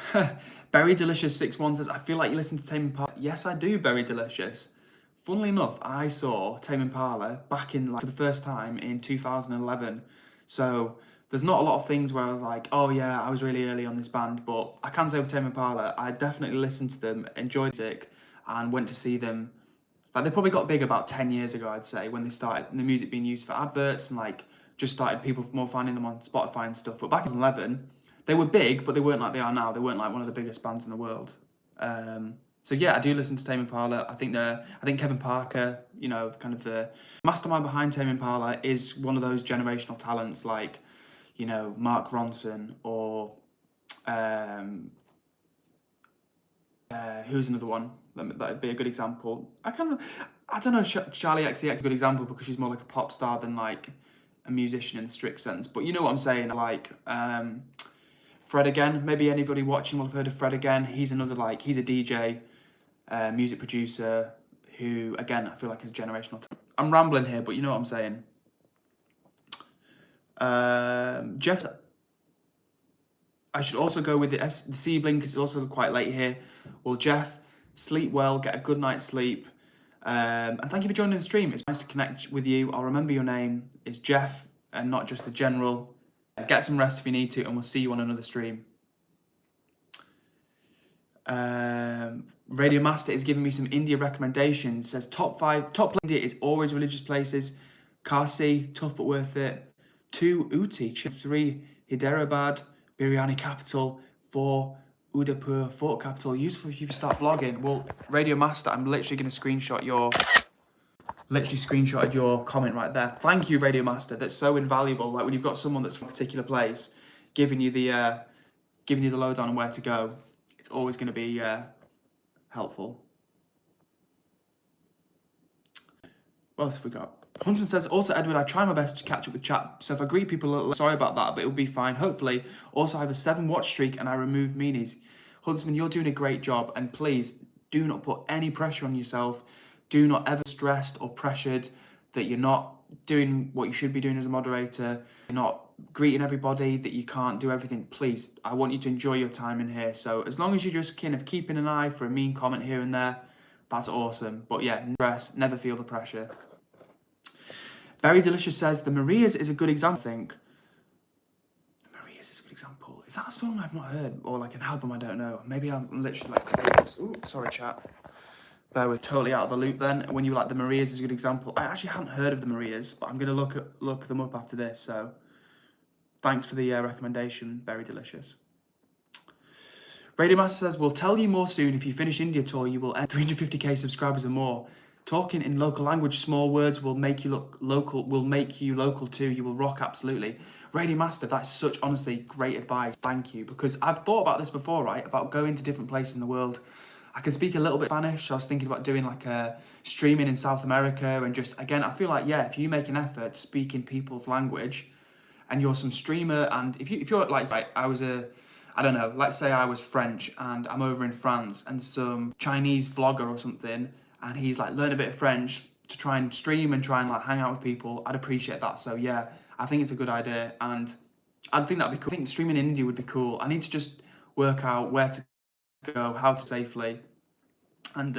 Delicious 61 says, I feel like you listen to Tame Impala. Yes, I do, Berry Delicious. Funnily enough, I saw Tame Impala back in, for the first time in 2011. So there's not a lot of things where I was like, oh yeah, I was really early on this band. But I can say with Tame Impala, I definitely listened to them, enjoyed it, and went to see them. Like, they probably got big about 10 years ago, I'd say, when they started the music being used for adverts and like just started people more finding them on Spotify and stuff. But back in 2011, they were big, but they weren't like they are now. They weren't like one of the biggest bands in the world. So yeah, I do listen to Tame Impala. I think Kevin Parker, you know, kind of the mastermind behind Tame Impala, is one of those generational talents like, you know, Mark Ronson or who's another one? That'd be a good example. I don't know, Charlie XCX is a good example because she's more like a pop star than like a musician in the strict sense. But you know what I'm saying, like Fred Again. Maybe anybody watching will have heard of Fred Again. He's another, like, he's a DJ, music producer who, again, I feel like is generational. I'm rambling here, but you know what I'm saying. Jeff, I should also go with the C Blink. It's also quite late here. Well, Jeff, sleep well, get a good night's sleep. And thank you for joining the stream. It's nice to connect with you. I'll remember your name is Jeff and not just the general. Get some rest if you need to, and we'll see you on another stream. Radio Master is giving me some India recommendations. Says top India is always religious places. Kasi, tough but worth it. 2, Uti. 3, Hyderabad, biryani capital. 4, Udaipur, fort capital. Useful if you start vlogging. Well, Radio Master, I'm literally going to screenshot your screenshotted your comment right there. Thank you, Radio Master. That's so invaluable. Like when you've got someone that's from a particular place giving you the lowdown on where to go, it's always going to be helpful. What else have we got? Huntsman says, also, Edward, I try my best to catch up with chat, so if I greet people a little, sorry about that, but it'll be fine, hopefully. Also, I have a 7 watch streak and I remove meanies. Huntsman, you're doing a great job, and please do not put any pressure on yourself. Do not ever stressed or pressured that you're not doing what you should be doing as a moderator. You're not greeting everybody, that you can't do everything. Please, I want you to enjoy your time in here. So as long as you're just kind of keeping an eye for a mean comment here and there, that's awesome. But yeah, no stress, never feel the pressure. Berry Delicious says, the Marias is a good example, I think. The Marias is a good example. Is that a song I've not heard? Or like an album I don't know? Maybe I'm literally like, ooh, sorry chat. Bear with, totally out of the loop then. When you were like the Marias is a good example. I actually hadn't heard of the Marias, but I'm going to look them up after this. So thanks for the recommendation. Very delicious. Radio Master says, we'll tell you more soon. If you finish India tour, you will end 350k subscribers or more. Talking in local language, small words will make you look local, will make you local too. You will rock absolutely. Radio Master, that's such, honestly, great advice. Thank you. Because I've thought about this before, right? About going to different places in the world. I can speak a little bit Spanish. So I was thinking about doing like a streaming in South America and just, again, I feel like, yeah, if you make an effort speaking people's language and you're some streamer and if you're like, right, I don't know, let's say I was French and I'm over in France and some Chinese vlogger or something and he's like learn a bit of French to try and stream and try and like hang out with people, I'd appreciate that. So yeah, I think it's a good idea and I think that'd be cool. I think streaming in India would be cool. I need to just work out where to go, how to safely and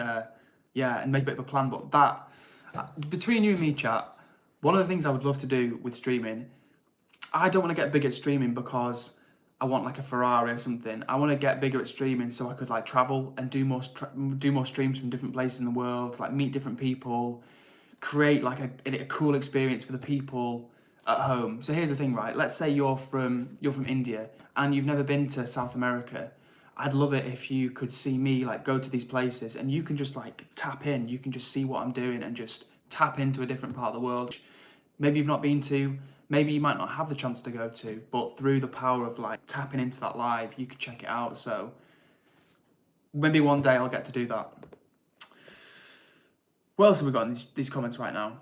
yeah, and make a bit of a plan. But that, between you and me chat, one of the things I would love to do with streaming, I don't want to get big at streaming because I want like a Ferrari or something. I want to get bigger at streaming so I could like travel and do more streams from different places in the world, like meet different people, create like a cool experience for the people at home. So here's the thing, right? Let's say you're from India and you've never been to South America. I'd love it if you could see me like go to these places and you can just like tap in. You can just see what I'm doing and just tap into a different part of the world. Maybe you've not been to. Maybe you might not have the chance to go to, but through the power of like tapping into that live, you could check it out. So maybe one day I'll get to do that. What else have we got in these comments right now?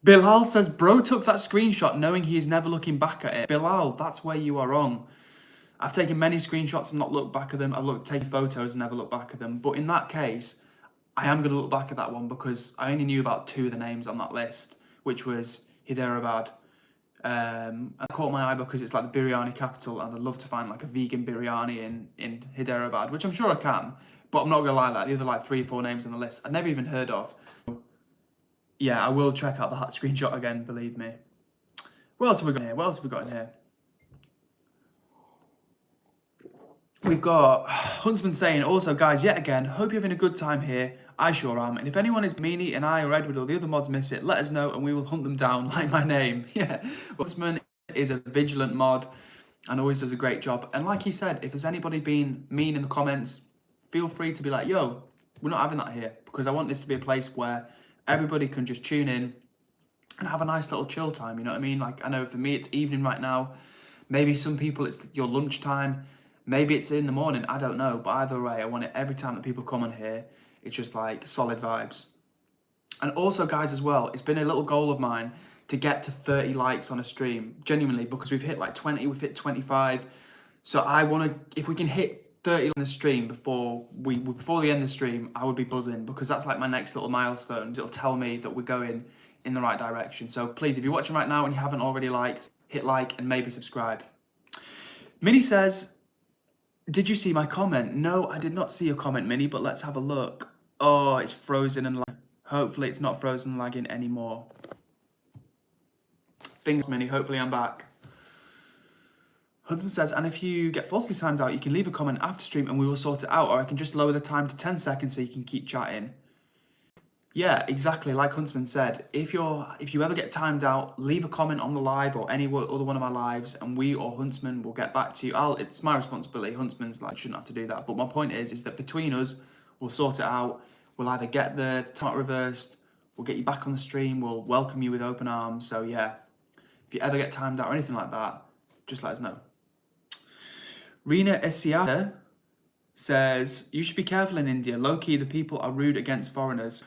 Bilal says, bro took that screenshot knowing he is never looking back at it. Bilal, that's where you are wrong. I've taken many screenshots and not looked back at them. I've taken photos and never looked back at them. But in that case, I am going to look back at that one because I only knew about 2 of the names on that list, which was Hyderabad. I caught my eye because it's like the biryani capital and I'd love to find like a vegan biryani in Hyderabad, which I'm sure I can. But I'm not going to lie, like the other like 3 or 4 names on the list I'd never even heard of. Yeah, I will check out that screenshot again, believe me. What else have we got in here? What else have we got in here? We've got Huntsman saying, also guys, yet again, hope you're having a good time here. I sure am. And if anyone is Meanie and I or Edward or the other mods miss it, let us know and we will hunt them down like my name. Yeah, Huntsman is a vigilant mod and always does a great job. And like he said, if there's anybody being mean in the comments, feel free to be like, yo, we're not having that here. Because I want this to be a place where everybody can just tune in and have a nice little chill time, you know what I mean? Like, I know for me, it's evening right now. Maybe some people, it's your lunchtime. Maybe it's in the morning, I don't know. But either way, I want it every time that people come on here. It's just like solid vibes. And also, guys, as well, it's been a little goal of mine to get to 30 likes on a stream. Genuinely, because we've hit like 20, we've hit 25. So I want to, if we can hit 30 on the stream before the end of the stream, I would be buzzing because that's like my next little milestone. It'll tell me that we're going in the right direction. So please, if you're watching right now and you haven't already liked, hit like and maybe subscribe. Minnie says, did you see my comment? No, I did not see your comment, Minnie, but let's have a look. Oh, it's frozen and lagging. Hopefully it's not frozen and lagging anymore. Fingers, Minnie, hopefully I'm back. Husband says, and if you get falsely timed out, you can leave a comment after stream and we will sort it out, or I can just lower the time to 10 seconds so you can keep chatting. Yeah, exactly. Like Huntsman said, if you ever get timed out, leave a comment on the live or any other one of my lives, and we or Huntsman will get back to you. It's my responsibility. Huntsman's like shouldn't have to do that. But my point is that between us, we'll sort it out. We'll either get the time reversed, we'll get you back on the stream, we'll welcome you with open arms. So yeah, if you ever get timed out or anything like that, just let us know. Rina Esiata says, you should be careful in India. Low-key, the people are rude against foreigners.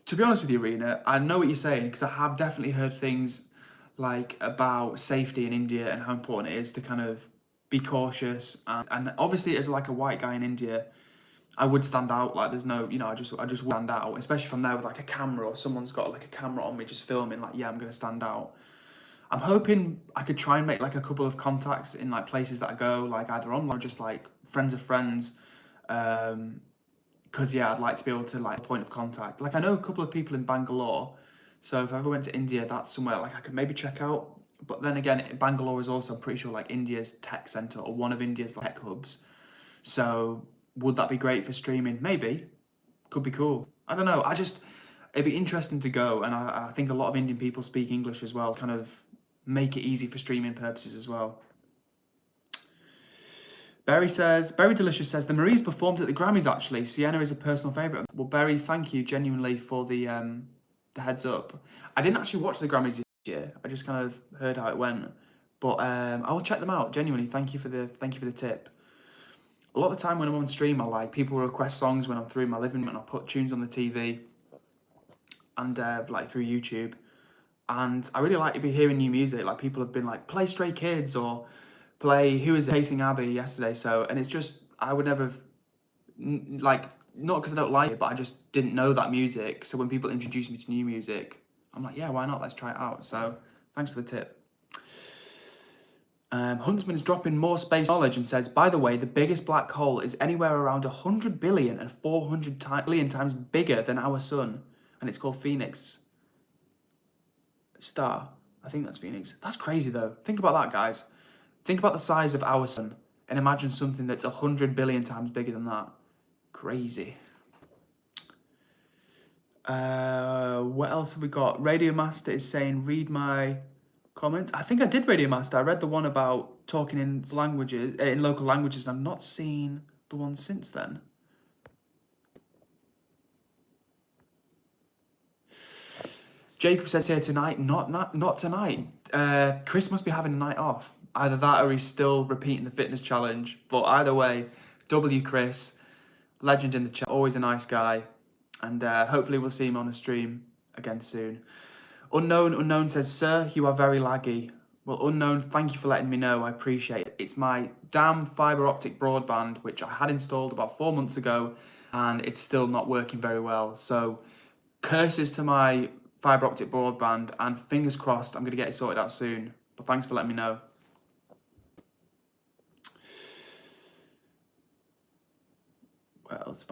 To be honest with you, Rina, I know what you're saying because I have definitely heard things like about safety in India and how important it is to kind of be cautious. And obviously, as like a white guy in India, I would stand out. Like there's no, I just would stand out, especially if I'm there with like a camera or someone's got like a camera on me just filming. Like, yeah, I'm going to stand out. I'm hoping I could try and make like a couple of contacts in like places that I go, like either online or just like friends of friends. Because yeah, I'd like to be able to like a point of contact. Like I know a couple of people in Bangalore, so if I ever went to India, that's somewhere like I could maybe check out. But then again, Bangalore is also, I'm pretty sure, like India's tech center or one of India's tech hubs. So would that be great for streaming? Maybe. Could be cool. I don't know. It'd be interesting to go. And I think a lot of Indian people speak English as well, kind of make it easy for streaming purposes as well. Berry Delicious says, the Maries performed at the Grammys actually. Sienna is a personal favourite. Well, Berry, thank you genuinely for the heads up. I didn't actually watch the Grammys this year. I just kind of heard how it went. But I will check them out. Genuinely, thank you for the tip. A lot of the time when I'm on stream, people request songs when I'm through my living room and I'll put tunes on the TV and like through YouTube. And I really like to be hearing new music. Like people have been like, play Stray Kids or play Who Is It? Chasing Abby yesterday. So, and it's just, I would never have, like, not because I don't like it, but I just didn't know that music. So when people introduce me to new music, I'm like, yeah, why not? Let's try it out. So thanks for the tip. Huntsman is dropping more space knowledge and says, by the way, the biggest black hole is anywhere around 100 billion and 400 billion times bigger than our sun. And it's called Phoenix Star. I think that's Phoenix. That's crazy though. Think about that, guys. Think about the size of our sun and imagine something that's 100 billion times bigger than that. Crazy. What else have we got? Radio Master is saying, read my comments. I think I did Radio Master. I read the one about talking in languages, in local languages, and I've not seen the one since then. Jacob says here tonight, not tonight. Chris must be having a night off. Either that or he's still repeating the fitness challenge. But either way, W Chris, legend in the chat, always a nice guy. And hopefully we'll see him on a stream again soon. Unknown says, sir, you are very laggy. Well, Unknown, thank you for letting me know. I appreciate it. It's my damn fibre optic broadband, which I had installed about 4 months ago, and it's still not working very well. So curses to my fibre optic broadband, and fingers crossed I'm going to get it sorted out soon. But thanks for letting me know. What else?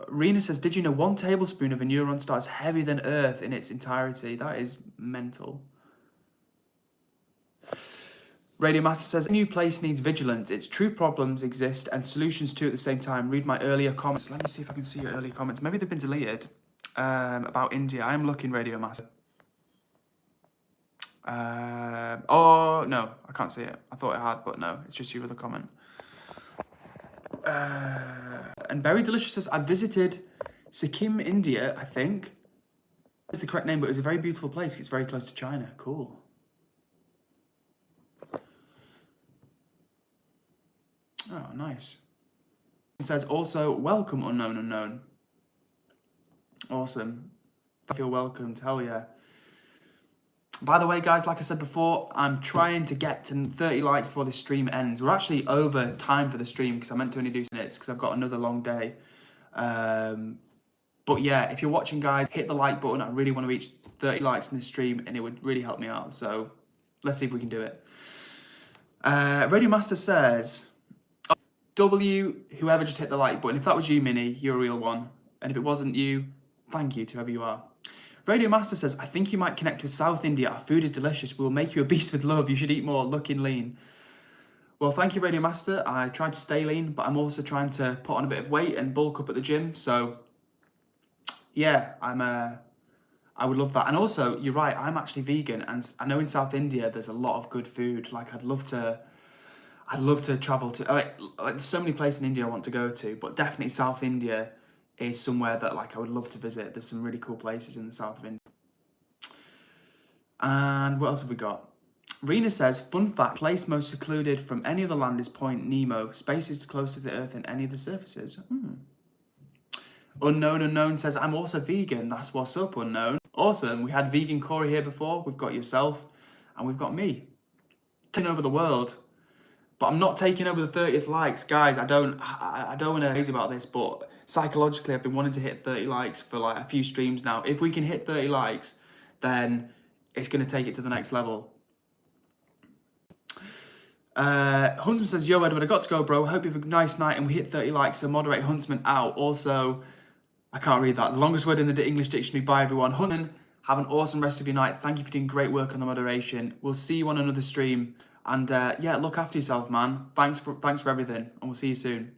Rena says, did you know 1 tablespoon of a neutron star is heavier than Earth in its entirety? That is mental. Radio Master says, a new place needs vigilance. Its true problems exist and solutions too at the same time. Read my earlier comments. Let me see if I can see your earlier comments. Maybe they've been deleted. About India. I'm looking, Radio Master. Oh, no, I can't see it. I thought I had, but no, it's just your other comment. And Very Delicious says, I visited Sikkim, India, I think. That's the correct name, but it was a very beautiful place. It's very close to China. Cool. Oh, nice. It says also, welcome, unknown. Awesome. I feel welcomed. Hell yeah. By the way, guys, like I said before, I'm trying to get to 30 likes before this stream ends. We're actually over time for the stream because I meant to only do minutes because I've got another long day. But yeah, if you're watching, guys, hit the like button. I really want to reach 30 likes in this stream and it would really help me out. So let's see if we can do it. Radio Master says, whoever just hit the like button. If that was you, Minnie, you're a real one. And if it wasn't you, thank you to whoever you are. Radio Master says, I think you might connect with South India. Our food is delicious. We'll make you a beast with love. You should eat more, looking lean. Well, thank you, Radio Master. I tried to stay lean, but I'm also trying to put on a bit of weight and bulk up at the gym. So, yeah, I would love that. And also, you're right, I'm actually vegan. And I know in South India, there's a lot of good food. Like, I'd love to travel to, like there's so many places in India I want to go to, but definitely South India is somewhere that like I would love to visit. There's some really cool places in the south of India. And what else have we got? Rena says, fun fact, place most secluded from any other land is Point Nemo. Space is closer to the Earth than any of the surfaces. Unknown says, I'm also vegan. That's what's up, Unknown. Awesome. We had vegan Corey here before. We've got yourself and we've got me. Taking over the world. But I'm not taking over the 30th likes. Guys, I don't want to be crazy about this, but psychologically I've been wanting to hit 30 likes for like a few streams now. If we can hit 30 likes, then it's going to take it to the next level. Huntsman says, yo, Edward, I got to go, bro. Hope you have a nice night and we hit 30 likes, so moderate Huntsman out. Also, I can't read that. The longest word in the English dictionary. Bye, everyone. Huntsman, Have an awesome rest of your night. Thank you for doing great work on the moderation. We'll see you on another stream. And yeah, look after yourself, man. Thanks for everything, and we'll see you soon.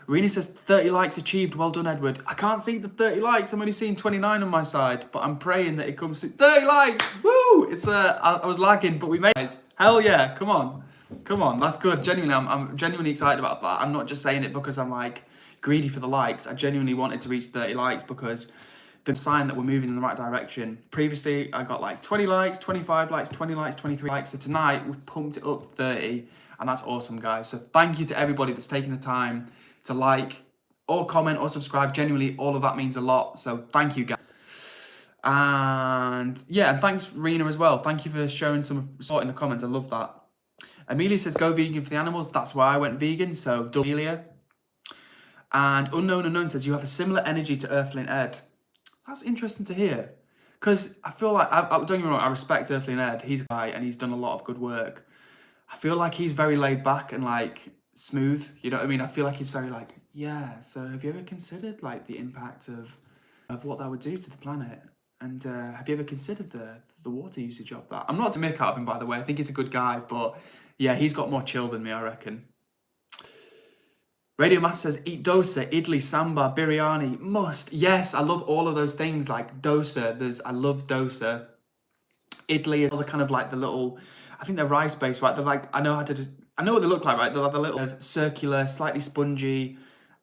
Rena says 30 likes achieved. Well done, Edward. I can't see the 30 likes. I'm only seeing 29 on my side, but I'm praying that it comes to 30 likes. Woo! It's I was lagging, but we made it. Hell yeah! Come on, that's good. Genuinely, I'm genuinely excited about that. I'm not just saying it because I'm like greedy for the likes. I genuinely wanted to reach 30 likes because the sign that we're moving in the right direction. Previously, I got like 20 likes, 25 likes, 20 likes, 23 likes. So tonight, we've pumped it up to 30, and that's awesome, guys. So thank you to everybody that's taking the time to like or comment or subscribe. Genuinely, all of that means a lot. So thank you, guys. And yeah, and thanks, Rena, as well. Thank you for showing some support in the comments. I love that. Amelia says, go vegan for the animals. That's why I went vegan. So, Amelia. And Unknown Unknown says, you have a similar energy to Earthling Ed. That's interesting to hear, because I feel like, don't get me wrong, I respect Earthling Ed. He's a guy and he's done a lot of good work. I feel like he's very laid back and like smooth, you know what I mean? I feel like he's very like, yeah, so have you ever considered like the impact of what that would do to the planet? And have you ever considered the water usage of that? I'm not to make out of him, by the way. I think he's a good guy, but yeah, he's got more chill than me, I reckon. Radio Master says, eat dosa, idli, sambar, biryani, must. Yes, I love all of those things, like dosa. I love dosa. Idli is all the kind of like the little, I think they're rice-based, right? They're like, I know what they look like, right? They're like the little circular, slightly spongy.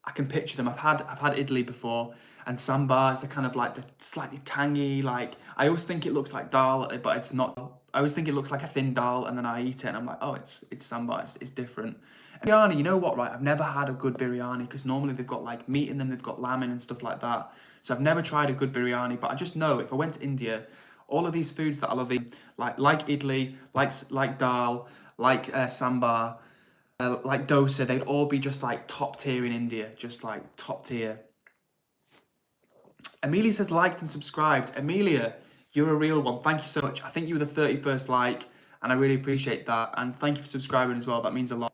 I can picture them. I've had idli before. And sambar is the kind of like the slightly tangy, like, I always think it looks like dal, but it's not. I always think it looks like a thin dal, and then I eat it and I'm like, oh, it's sambar, it's different. And biryani, you know what, right? I've never had a good biryani because normally they've got like meat in them, they've got lamb in and stuff like that. So I've never tried a good biryani, but I just know if I went to India, all of these foods that I love eating, like idli, like dal, like sambar, like dosa, they'd all be just like top tier in India, just like top tier. Amelia says liked and subscribed. Amelia, you're a real one. Thank you so much. I think you were the 31st like, and I really appreciate that. And thank you for subscribing as well. That means a lot.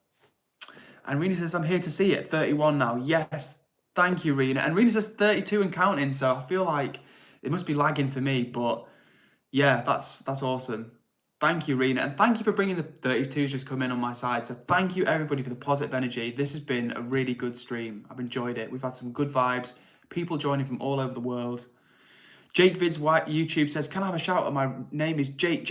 And Rena says, I'm here to see it. 31 now. Yes, thank you, Rena. And Rena says 32 and counting. So I feel like it must be lagging for me. But yeah, that's awesome. Thank you, Rena. And thank you for bringing the 32s just come in on my side. So thank you, everybody, for the positive energy. This has been a really good stream. I've enjoyed it. We've had some good vibes. People joining from all over the world. Jake Vids White YouTube says, can I have a shout out? My name is Jake.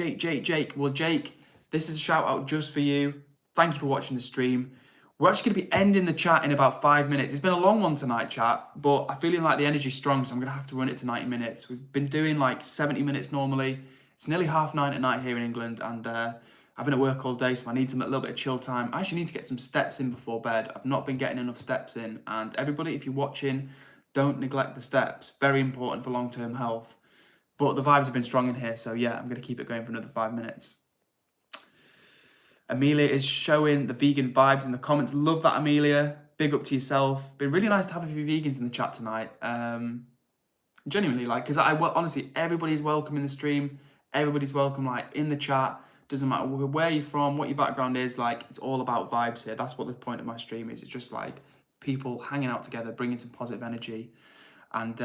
Well, Jake, this is a shout out just for you. Thank you for watching the stream. We're actually going to be ending the chat in about 5 minutes. It's been a long one tonight, chat, but I'm feeling like the energy's strong, so I'm going to have to run it to 90 minutes. We've been doing like 70 minutes normally. It's nearly 9:30 at night here in England, and I've been at work all day, so I need a little bit of chill time. I actually need to get some steps in before bed. I've not been getting enough steps in, and everybody, if you're watching, don't neglect the steps. Very important for long-term health. But the vibes have been strong in here, so yeah, I'm going to keep it going for another 5 minutes. Amelia is showing the vegan vibes in the comments. Love that, Amelia. Big up to yourself. Been really nice to have a few vegans in the chat tonight. Genuinely, like, because honestly, everybody's welcome in the stream. Everybody's welcome, like, in the chat. Doesn't matter where you're from, what your background is. Like, it's all about vibes here. That's what the point of my stream is. It's just like people hanging out together, bringing some positive energy. And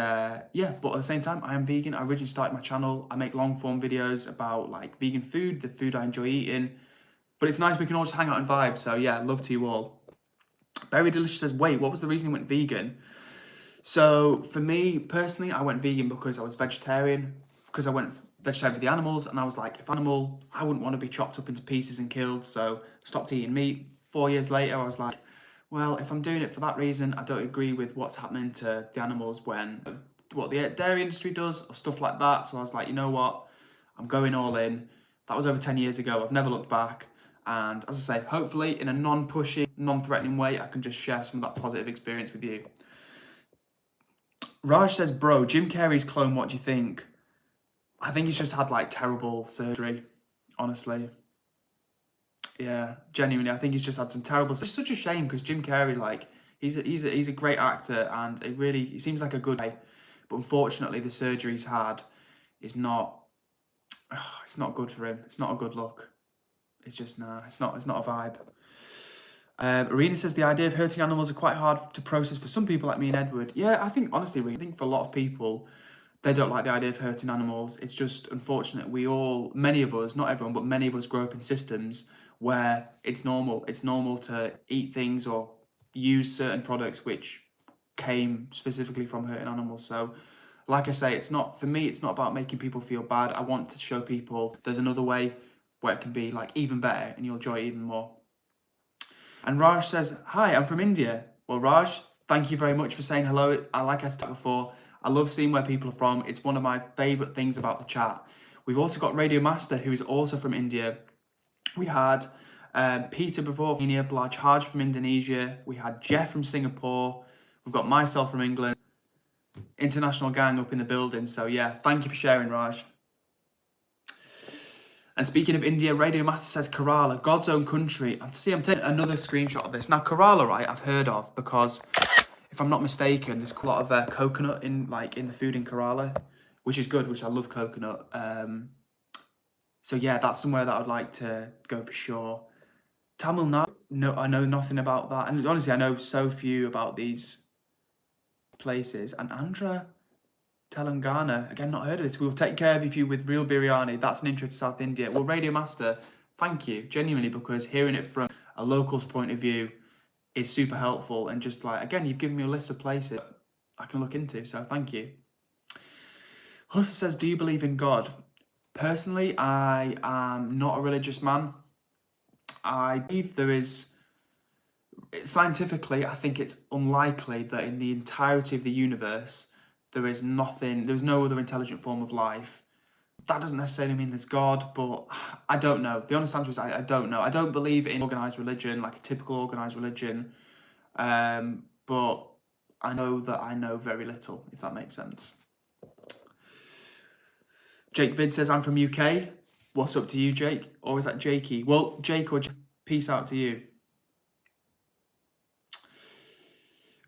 yeah, but at the same time, I am vegan. I originally started my channel. I make long form videos about like vegan food, the food I enjoy eating. But it's nice we can all just hang out and vibe. So yeah, love to you all. Berry Delicious says, wait, what was the reason you went vegan? So for me personally, I went vegan because I was vegetarian, because I went vegetarian for the animals. And I was like, if animal, I wouldn't want to be chopped up into pieces and killed. So I stopped eating meat. 4 years later, I was like, well, if I'm doing it for that reason, I don't agree with what's happening to the animals when what the dairy industry does or stuff like that. So I was like, you know what? I'm going all in. That was over 10 years ago. I've never looked back. And as I say, hopefully in a non-pushy, non-threatening way, I can just share some of that positive experience with you. Raj says, bro, Jim Carrey's clone, what do you think? I think he's just had like terrible surgery, honestly. Yeah, genuinely, I think he's just had some terrible. It's such a shame because Jim Carrey, like, he's a great actor and he seems like a good guy, but unfortunately, the surgery he's had is not. It's not good for him. It's not a good look. It's just It's not a vibe. Arena says the idea of hurting animals are quite hard to process for some people like me and Edward. Yeah, I think honestly, I think for a lot of people, they don't like the idea of hurting animals. It's just unfortunate. Many of us, not everyone, but many of us grow up in systems where it's normal. It's normal to eat things or use certain products which came specifically from hurting animals. So, like I say, it's not about making people feel bad. I want to show people there's another way where it can be like even better and you'll enjoy it even more. And Raj says, hi, I'm from India. Well, Raj, thank you very much for saying hello. Like I said before, I love seeing where people are from. It's one of my favourite things about the chat. We've also got Radio Master, who is also from India. We had Peter before from India, Blaj Haj from Indonesia. We had Jeff from Singapore. We've got myself from England. International gang up in the building. So yeah, thank you for sharing, Raj. And speaking of India, Radio Master says Kerala, God's own country. I'm taking another screenshot of this. Now, Kerala, right, I've heard of because, if I'm not mistaken, there's quite a lot of coconut in the food in Kerala, which is good, which I love coconut. So yeah, that's somewhere that I'd like to go for sure. Tamil Nadu, no, I know nothing about that. And honestly, I know so few about these places. And Andhra, Telangana, again, not heard of this. We'll take care of you with real biryani. That's an intro to South India. Well, Radio Master, thank you, genuinely, because hearing it from a local's point of view is super helpful. And just like, again, you've given me a list of places I can look into, so thank you. Hussa says, do you believe in God? Personally, I am not a religious man. I believe there is, scientifically, I think it's unlikely that in the entirety of the universe, there's no other intelligent form of life. That doesn't necessarily mean there's God, but I don't know. The honest answer is I don't know. I don't believe in organised religion, like a typical organised religion, but I know that I know very little, if that makes sense. Jake Vid says, I'm from UK. What's up to you, Jake? Or is that Jakey? Well, Jake or Jake, peace out to you.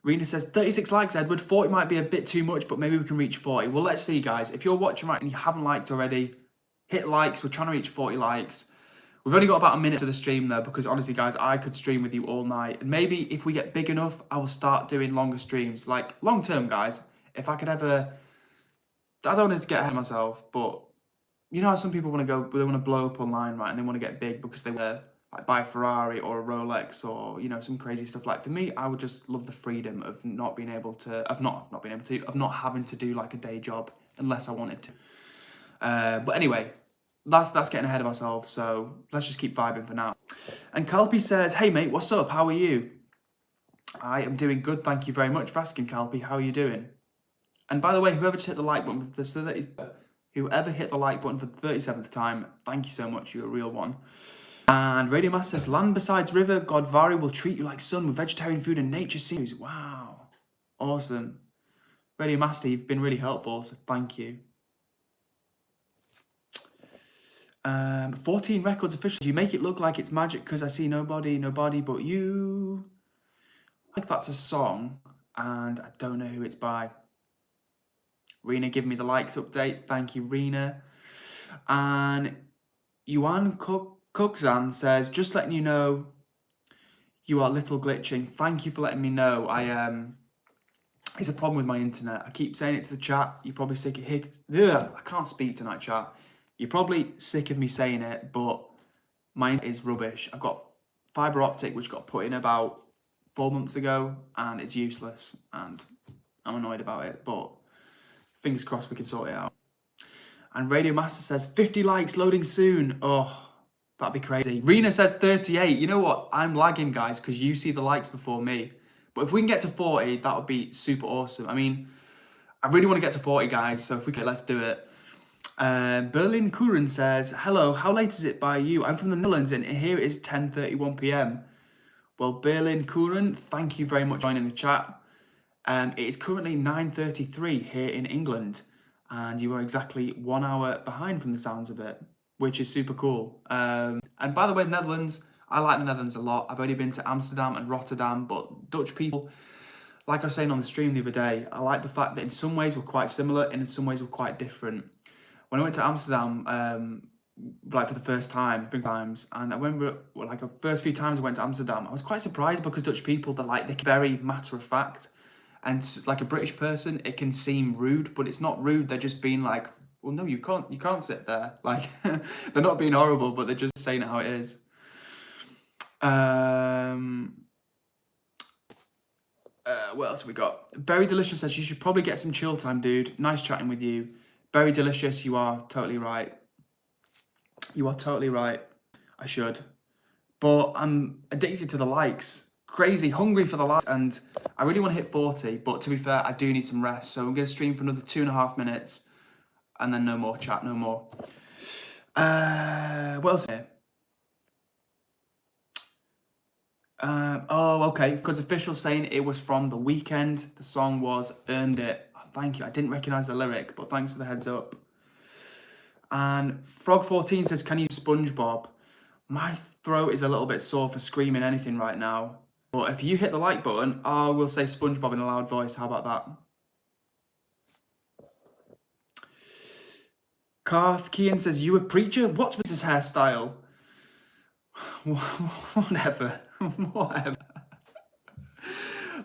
Rena says, 36 likes, Edward. 40 might be a bit too much, but maybe we can reach 40. Well, let's see, guys. If you're watching right and you haven't liked already, hit likes. We're trying to reach 40 likes. We've only got about a minute to the stream, though, because honestly, guys, I could stream with you all night. And maybe if we get big enough, I will start doing longer streams. Like, long-term, guys, if I could ever... I don't want to get ahead of myself, but you know how some people want to they want to blow up online, right? And they want to get big because they want to like buy a Ferrari or a Rolex or, you know, some crazy stuff. Like for me, I would just love the freedom of not having to do like a day job unless I wanted to. But anyway, that's getting ahead of ourselves. So let's just keep vibing for now. And Calpy says, hey mate, what's up? How are you? I am doing good. Thank you very much for asking, Calpy. How are you doing? And by the way, whoever just hit the like button for the 37th time, thank you so much. You're a real one. And Radio Master says, land besides river, Godvari will treat you like sun with vegetarian food and nature sceneries. Wow. Awesome. Radio Master, you've been really helpful, so thank you. 14 records official. You make it look like it's magic because I see nobody but you. I think that's a song, and I don't know who it's by. Rena, give me the likes update. Thank you, Rena. And Yuan Cookzan says, just letting you know you are a little glitching. Thank you for letting me know. It's a problem with my internet. I keep saying it to the chat. You're probably sick of I can't speak tonight, chat. You're probably sick of me saying it, but mine is rubbish. I've got fibre optic, which got put in about 4 months ago, and it's useless, and I'm annoyed about it, but fingers crossed we can sort it out. And Radio Master says, 50 likes loading soon. Oh, that'd be crazy. Rena says 38. You know what? I'm lagging, guys, because you see the likes before me. But if we can get to 40, that would be super awesome. I mean, I really want to get to 40, guys, so if we can, let's do it. Berlin Kuren says, hello, how late is it by you? I'm from the Netherlands, and here it is 10:31 p.m. Well, Berlin Kuren, thank you very much for joining the chat. It is currently 9:33 here in England, and you are exactly 1 hour behind from the sounds of it, which is super cool. And by the way, Netherlands, I like the Netherlands a lot. I've only been to Amsterdam and Rotterdam, but Dutch people, like I was saying on the stream the other day, I like the fact that in some ways we're quite similar and in some ways we're quite different. When I went to Amsterdam, like for the first time, big times, and I remember like the first few times I went to Amsterdam, I was quite surprised because Dutch people, they're very matter of fact. And like a British person, it can seem rude, but it's not rude. They're just being like, well, no, you can't sit there. Like, they're not being horrible, but they're just saying it how it is. What else have we got? Berry Delicious says, you should probably get some chill time, dude. Nice chatting with you. Berry Delicious, you are totally right. You are totally right. I should. But I'm addicted to the likes. Crazy, hungry for the likes. And I really want to hit 40. But to be fair, I do need some rest. So I'm going to stream for another 2.5 minutes. And then no more chat, no more. What else here? Oh, okay. Because officials saying it was from The Weeknd. The song was Earned It. Oh, thank you. I didn't recognise the lyric, but thanks for the heads up. And Frog14 says, can you SpongeBob? My throat is a little bit sore for screaming anything right now. But if you hit the like button, I will say SpongeBob in a loud voice. How about that? Karth Kean says, you a preacher? What's with his hairstyle? Whatever. Whatever.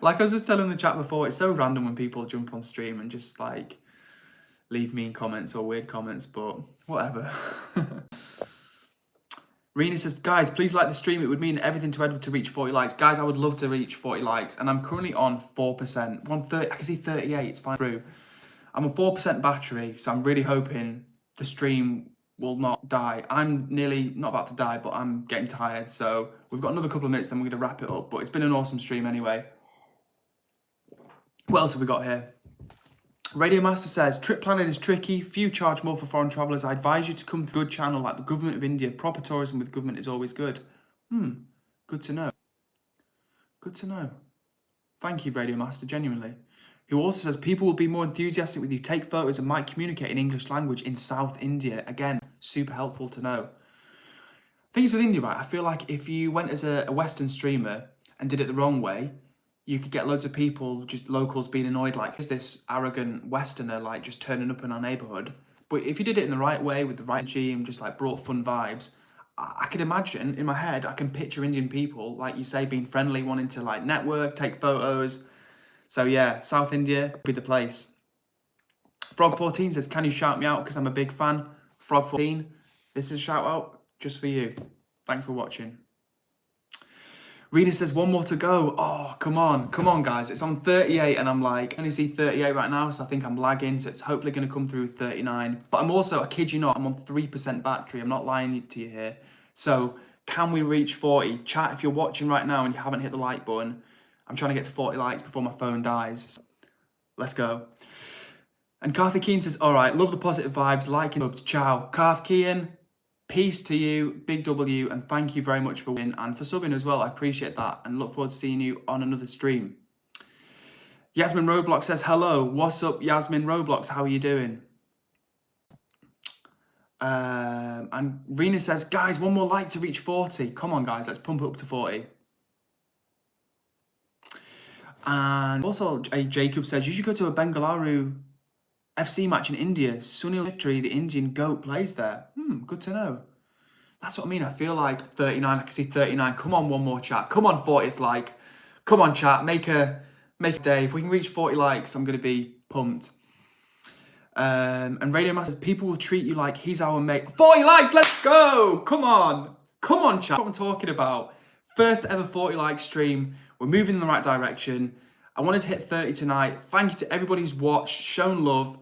Like I was just telling the chat before, it's so random when people jump on stream and just like leave mean comments or weird comments, but whatever. Rena says, guys, please like the stream. It would mean everything to Edward to reach 40 likes. Guys, I would love to reach 40 likes, and I'm currently on 4%. 130, I can see 38, it's fine through. I'm on 4% battery, so I'm really hoping the stream will not die. I'm nearly not about to die, but I'm getting tired, so we've got another couple of minutes, then we're going to wrap it up, but it's been an awesome stream anyway. What else have we got here? Radio Master says, trip planning is tricky. Few charge more for foreign travellers. I advise you to come to a good channel like the Government of India. Proper tourism with government is always good. Good to know. Good to know. Thank you, Radio Master, genuinely. Who also says, people will be more enthusiastic with you. Take photos and might communicate in English language in South India. Again, super helpful to know. Thing is with India, right, I feel like if you went as a Western streamer and did it the wrong way, you could get loads of people, just locals, being annoyed, like, is this arrogant Westerner, like, just turning up in our neighbourhood? But if you did it in the right way, with the right regime, just, like, brought fun vibes, I could imagine, in my head, I can picture Indian people, like you say, being friendly, wanting to, like, network, take photos. So, yeah, South India would be the place. Frog14 says, can you shout me out, because I'm a big fan? Frog14, this is a shout-out just for you. Thanks for watching. Rena says, one more to go. Oh, come on, guys. It's on 38, and I'm like, I only see 38 right now, so I think I'm lagging, so it's hopefully going to come through with 39. But I'm also, I kid you not, I'm on 3% battery. I'm not lying to you here. So, can we reach 40? Chat, if you're watching right now and you haven't hit the like button, I'm trying to get to 40 likes before my phone dies. So let's go. And Karth Kean says, all right, love the positive vibes, like and subs. Ciao. Karth Kean, peace to you, big W, and thank you very much for winning and for subbing as well. I appreciate that and look forward to seeing you on another stream. Yasmin Roblox says, hello, what's up, Yasmin Roblox? How are you doing? And Rena says, guys, one more like to reach 40. Come on, guys, let's pump it up to 40. And also, Jacob says, you should go to a Bengaluru FC match in India. Sunil Chhetri, the Indian GOAT, plays there. Good to know. That's what I mean. I feel like 39. I can see 39. Come on, one more chat. Come on, 40th like. Come on, chat. Make a day. If we can reach 40 likes, I'm going to be pumped. And Radio Master says, people will treat you like he's our mate. 40 likes. Let's go. Come on. Come on, chat. That's what I'm talking about. First ever 40 like stream. We're moving in the right direction. I wanted to hit 30 tonight. Thank you to everybody who's watched, shown love,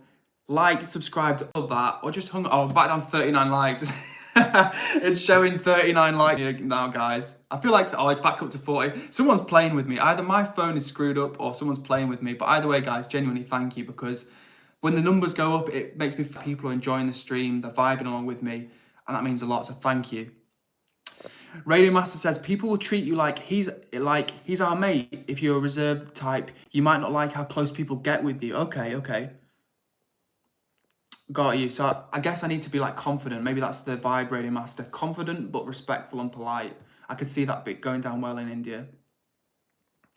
liked, subscribed, all of that, or just hung. Oh, I'm back down 39 likes. It's showing 39 likes now, guys. I feel like it's back up to 40. Someone's playing with me. Either my phone is screwed up or someone's playing with me. But either way, guys, genuinely thank you, because when the numbers go up, it makes me feel people are enjoying the stream, they're vibing along with me, and that means a lot. So thank you. Radio Master says, people will treat you like he's our mate. If you're a reserved type, you might not like how close people get with you. Okay. Got you. So I guess I need to be like confident. Maybe that's the vibe, Radio Master. Confident but respectful and polite. I could see that bit going down well in India.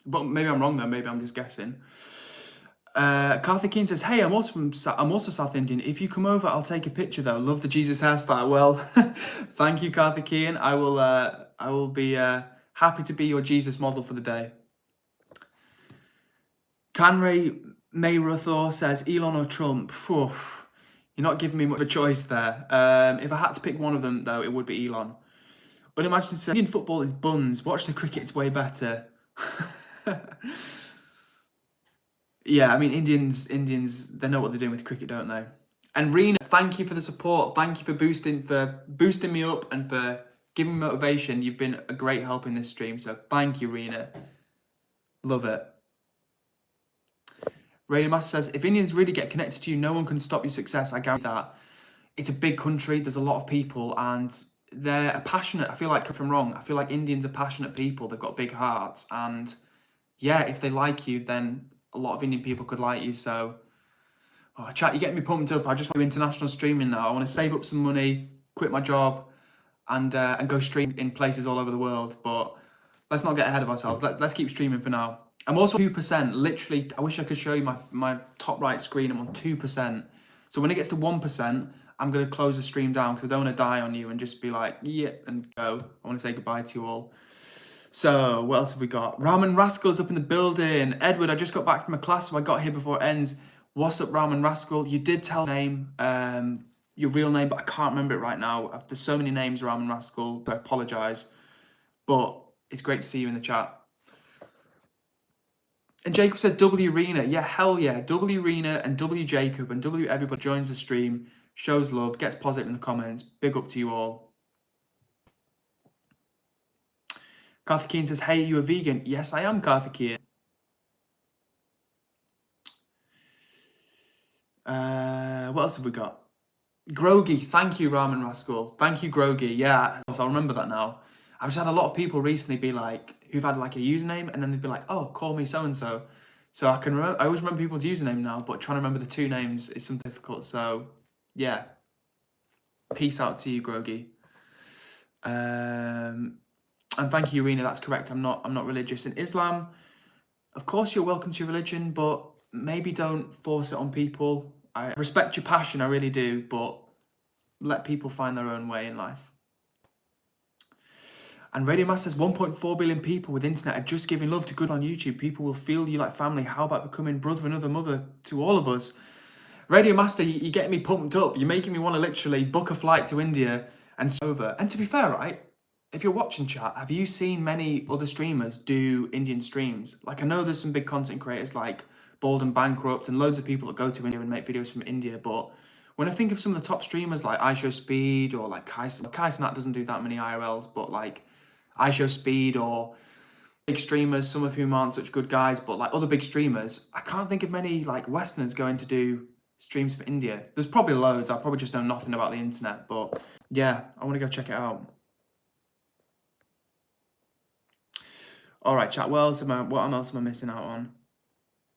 But maybe I'm wrong though. Maybe I'm just guessing. Karthik Keen says, hey, I'm also South Indian. If you come over, I'll take a picture though. Love the Jesus hairstyle. Well, thank you, Karthik Keen. I will be happy to be your Jesus model for the day. Tanray Mayruthor says Elon or Trump. Phew, you're not giving me much of a choice there. If I had to pick one of them, though, it would be Elon. Unimaginative says Indian football is buns. Watch the cricket, it's way better. Yeah, I mean, Indians, they know what they're doing with cricket, don't they? And Rena, thank you for the support. Thank you for boosting me up and for giving me motivation. You've been a great help in this stream, so thank you, Rena. Love it. Radio Master says, if Indians really get connected to you, no one can stop your success. I guarantee that. It's a big country. There's a lot of people, and they're passionate. I feel like, if I'm wrong, I feel like Indians are passionate people. They've got big hearts, and yeah, if they like you, then a lot of Indian people could like you. So, chat, you're getting me pumped up. I just want to do international streaming now. I want to save up some money, quit my job, and go stream in places all over the world. But let's not get ahead of ourselves. Let's keep streaming for now. I'm also 2%. Literally, I wish I could show you my top right screen. I'm on 2%. So when it gets to 1%, I'm going to close the stream down because I don't want to die on you and just be like, yeah, and go. I want to say goodbye to you all. So, what else have we got? Ramen Rascal is up in the building. Edward, I just got back from a class, so I got here before it ends. What's up, Ramen Rascal? You did tell name, your real name, but I can't remember it right now. There's so many names, Ramen Rascal, so I apologise. But it's great to see you in the chat. And Jacob said W Rena. Yeah, hell yeah. W Rena and W Jacob and W everybody joins the stream, shows love, gets positive in the comments. Big up to you all. Karthikeyan says, hey, you a vegan? Yes, I am, Karthikeyan. What else have we got? Grogy, thank you, Ramen Rascal. Thank you, Grogy. Yeah, I'll remember that now. I've just had a lot of people recently be like, who've had like a username, and then they'd be like, oh, call me so-and-so. So I can remember, I always remember people's username now, but trying to remember the two names is something difficult. So yeah, peace out to you, Grogy. And thank you, Irina. That's correct. I'm not religious. In Islam, of course, you're welcome to your religion, but maybe don't force it on people. I respect your passion, I really do, but let people find their own way in life. And Radio Master says 1.4 billion people with internet are just giving love to good on YouTube. People will feel you like family. How about becoming brother and other mother to all of us? Radio Master, you're getting me pumped up. You're making me want to literally book a flight to India and over. And to be fair, right, if you're watching chat, have you seen many other streamers do Indian streams? Like, I know there's some big content creators like Bald and Bankrupt and loads of people that go to India and make videos from India, but when I think of some of the top streamers like iShowSpeed or like Kai Cenat doesn't do that many IRLs, but like iShowSpeed or big streamers, some of whom aren't such good guys, but like other big streamers, I can't think of many like Westerners going to do streams for India. There's probably loads. I probably just know nothing about the internet, but yeah, I want to go check it out. All right, chat. What else am I missing out on?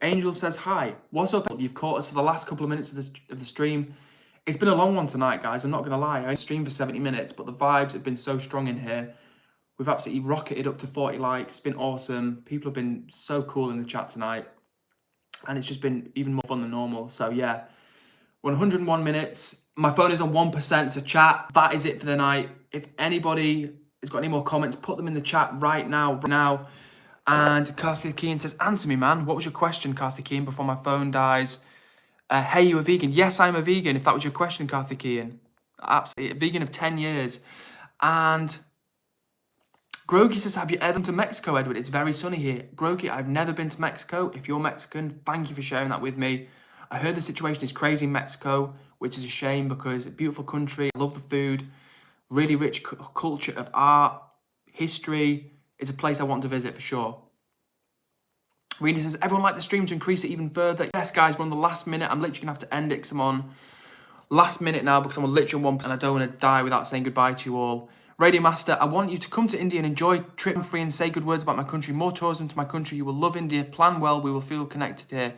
Angel says, hi, what's up? You've caught us for the last couple of minutes of the stream. It's been a long one tonight, guys. I'm not going to lie. I only streamed for 70 minutes, but the vibes have been so strong in here. We've absolutely rocketed up to 40 likes. It's been awesome. People have been so cool in the chat tonight. And it's just been even more fun than normal. So yeah, 101 minutes. My phone is on 1%, so chat, that is it for the night. If anybody has got any more comments, put them in the chat right now. And Karthikeyan says, answer me, man. What was your question, Karthikeyan, before my phone dies? Hey, you a vegan? Yes, I'm a vegan, if that was your question, Karthikeyan. Absolutely. A vegan of 10 years. And Grogi says, have you ever been to Mexico, Edward? It's very sunny here. Grogi, I've never been to Mexico. If you're Mexican, thank you for sharing that with me. I heard the situation is crazy in Mexico, which is a shame because it's a beautiful country. I love the food, really rich culture of art, history. It's a place I want to visit for sure. Rena says, everyone like the stream to increase it even further. Yes, guys, we're on the last minute. I'm literally going to have to end it because I'm on last minute now because I'm on literally 1% and I don't want to die without saying goodbye to you all. Radio Master, I want you to come to India and enjoy trip free and say good words about my country. More tourism to my country. You will love India. Plan well. We will feel connected here.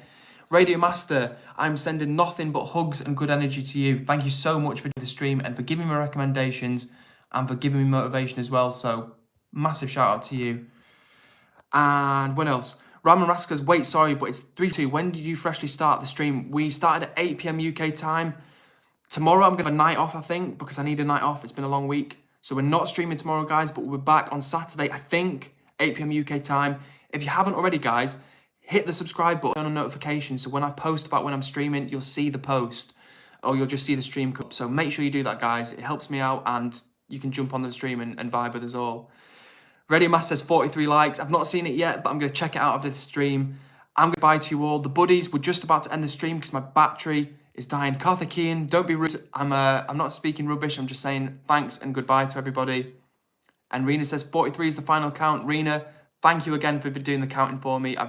Radio Master, I'm sending nothing but hugs and good energy to you. Thank you so much for the stream and for giving me recommendations and for giving me motivation as well. So massive shout out to you. And what else? Ramen Raskas, wait, sorry, but it's 3-2. When did you freshly start the stream? We started at 8 p.m. UK time. Tomorrow I'm going to have a night off, I think, because I need a night off. It's been a long week. So we're not streaming tomorrow, guys, but we're back on Saturday, I think, 8 p.m. UK time. If you haven't already, guys, hit the subscribe button on notifications. So when I post about when I'm streaming, you'll see the post, or you'll just see the stream come up. So make sure you do that, guys. It helps me out, and you can jump on the stream and vibe with us all. Radio Mass says 43 likes. I've not seen it yet, but I'm going to check it out after the stream. I'm goodbye to you all. The buddies, we're just about to end the stream because my battery is dying. Karthikeyan, don't be rude. I'm not speaking rubbish. I'm just saying thanks and goodbye to everybody. And Rena says 43 is the final count. Rena, thank you again for doing the counting for me. I've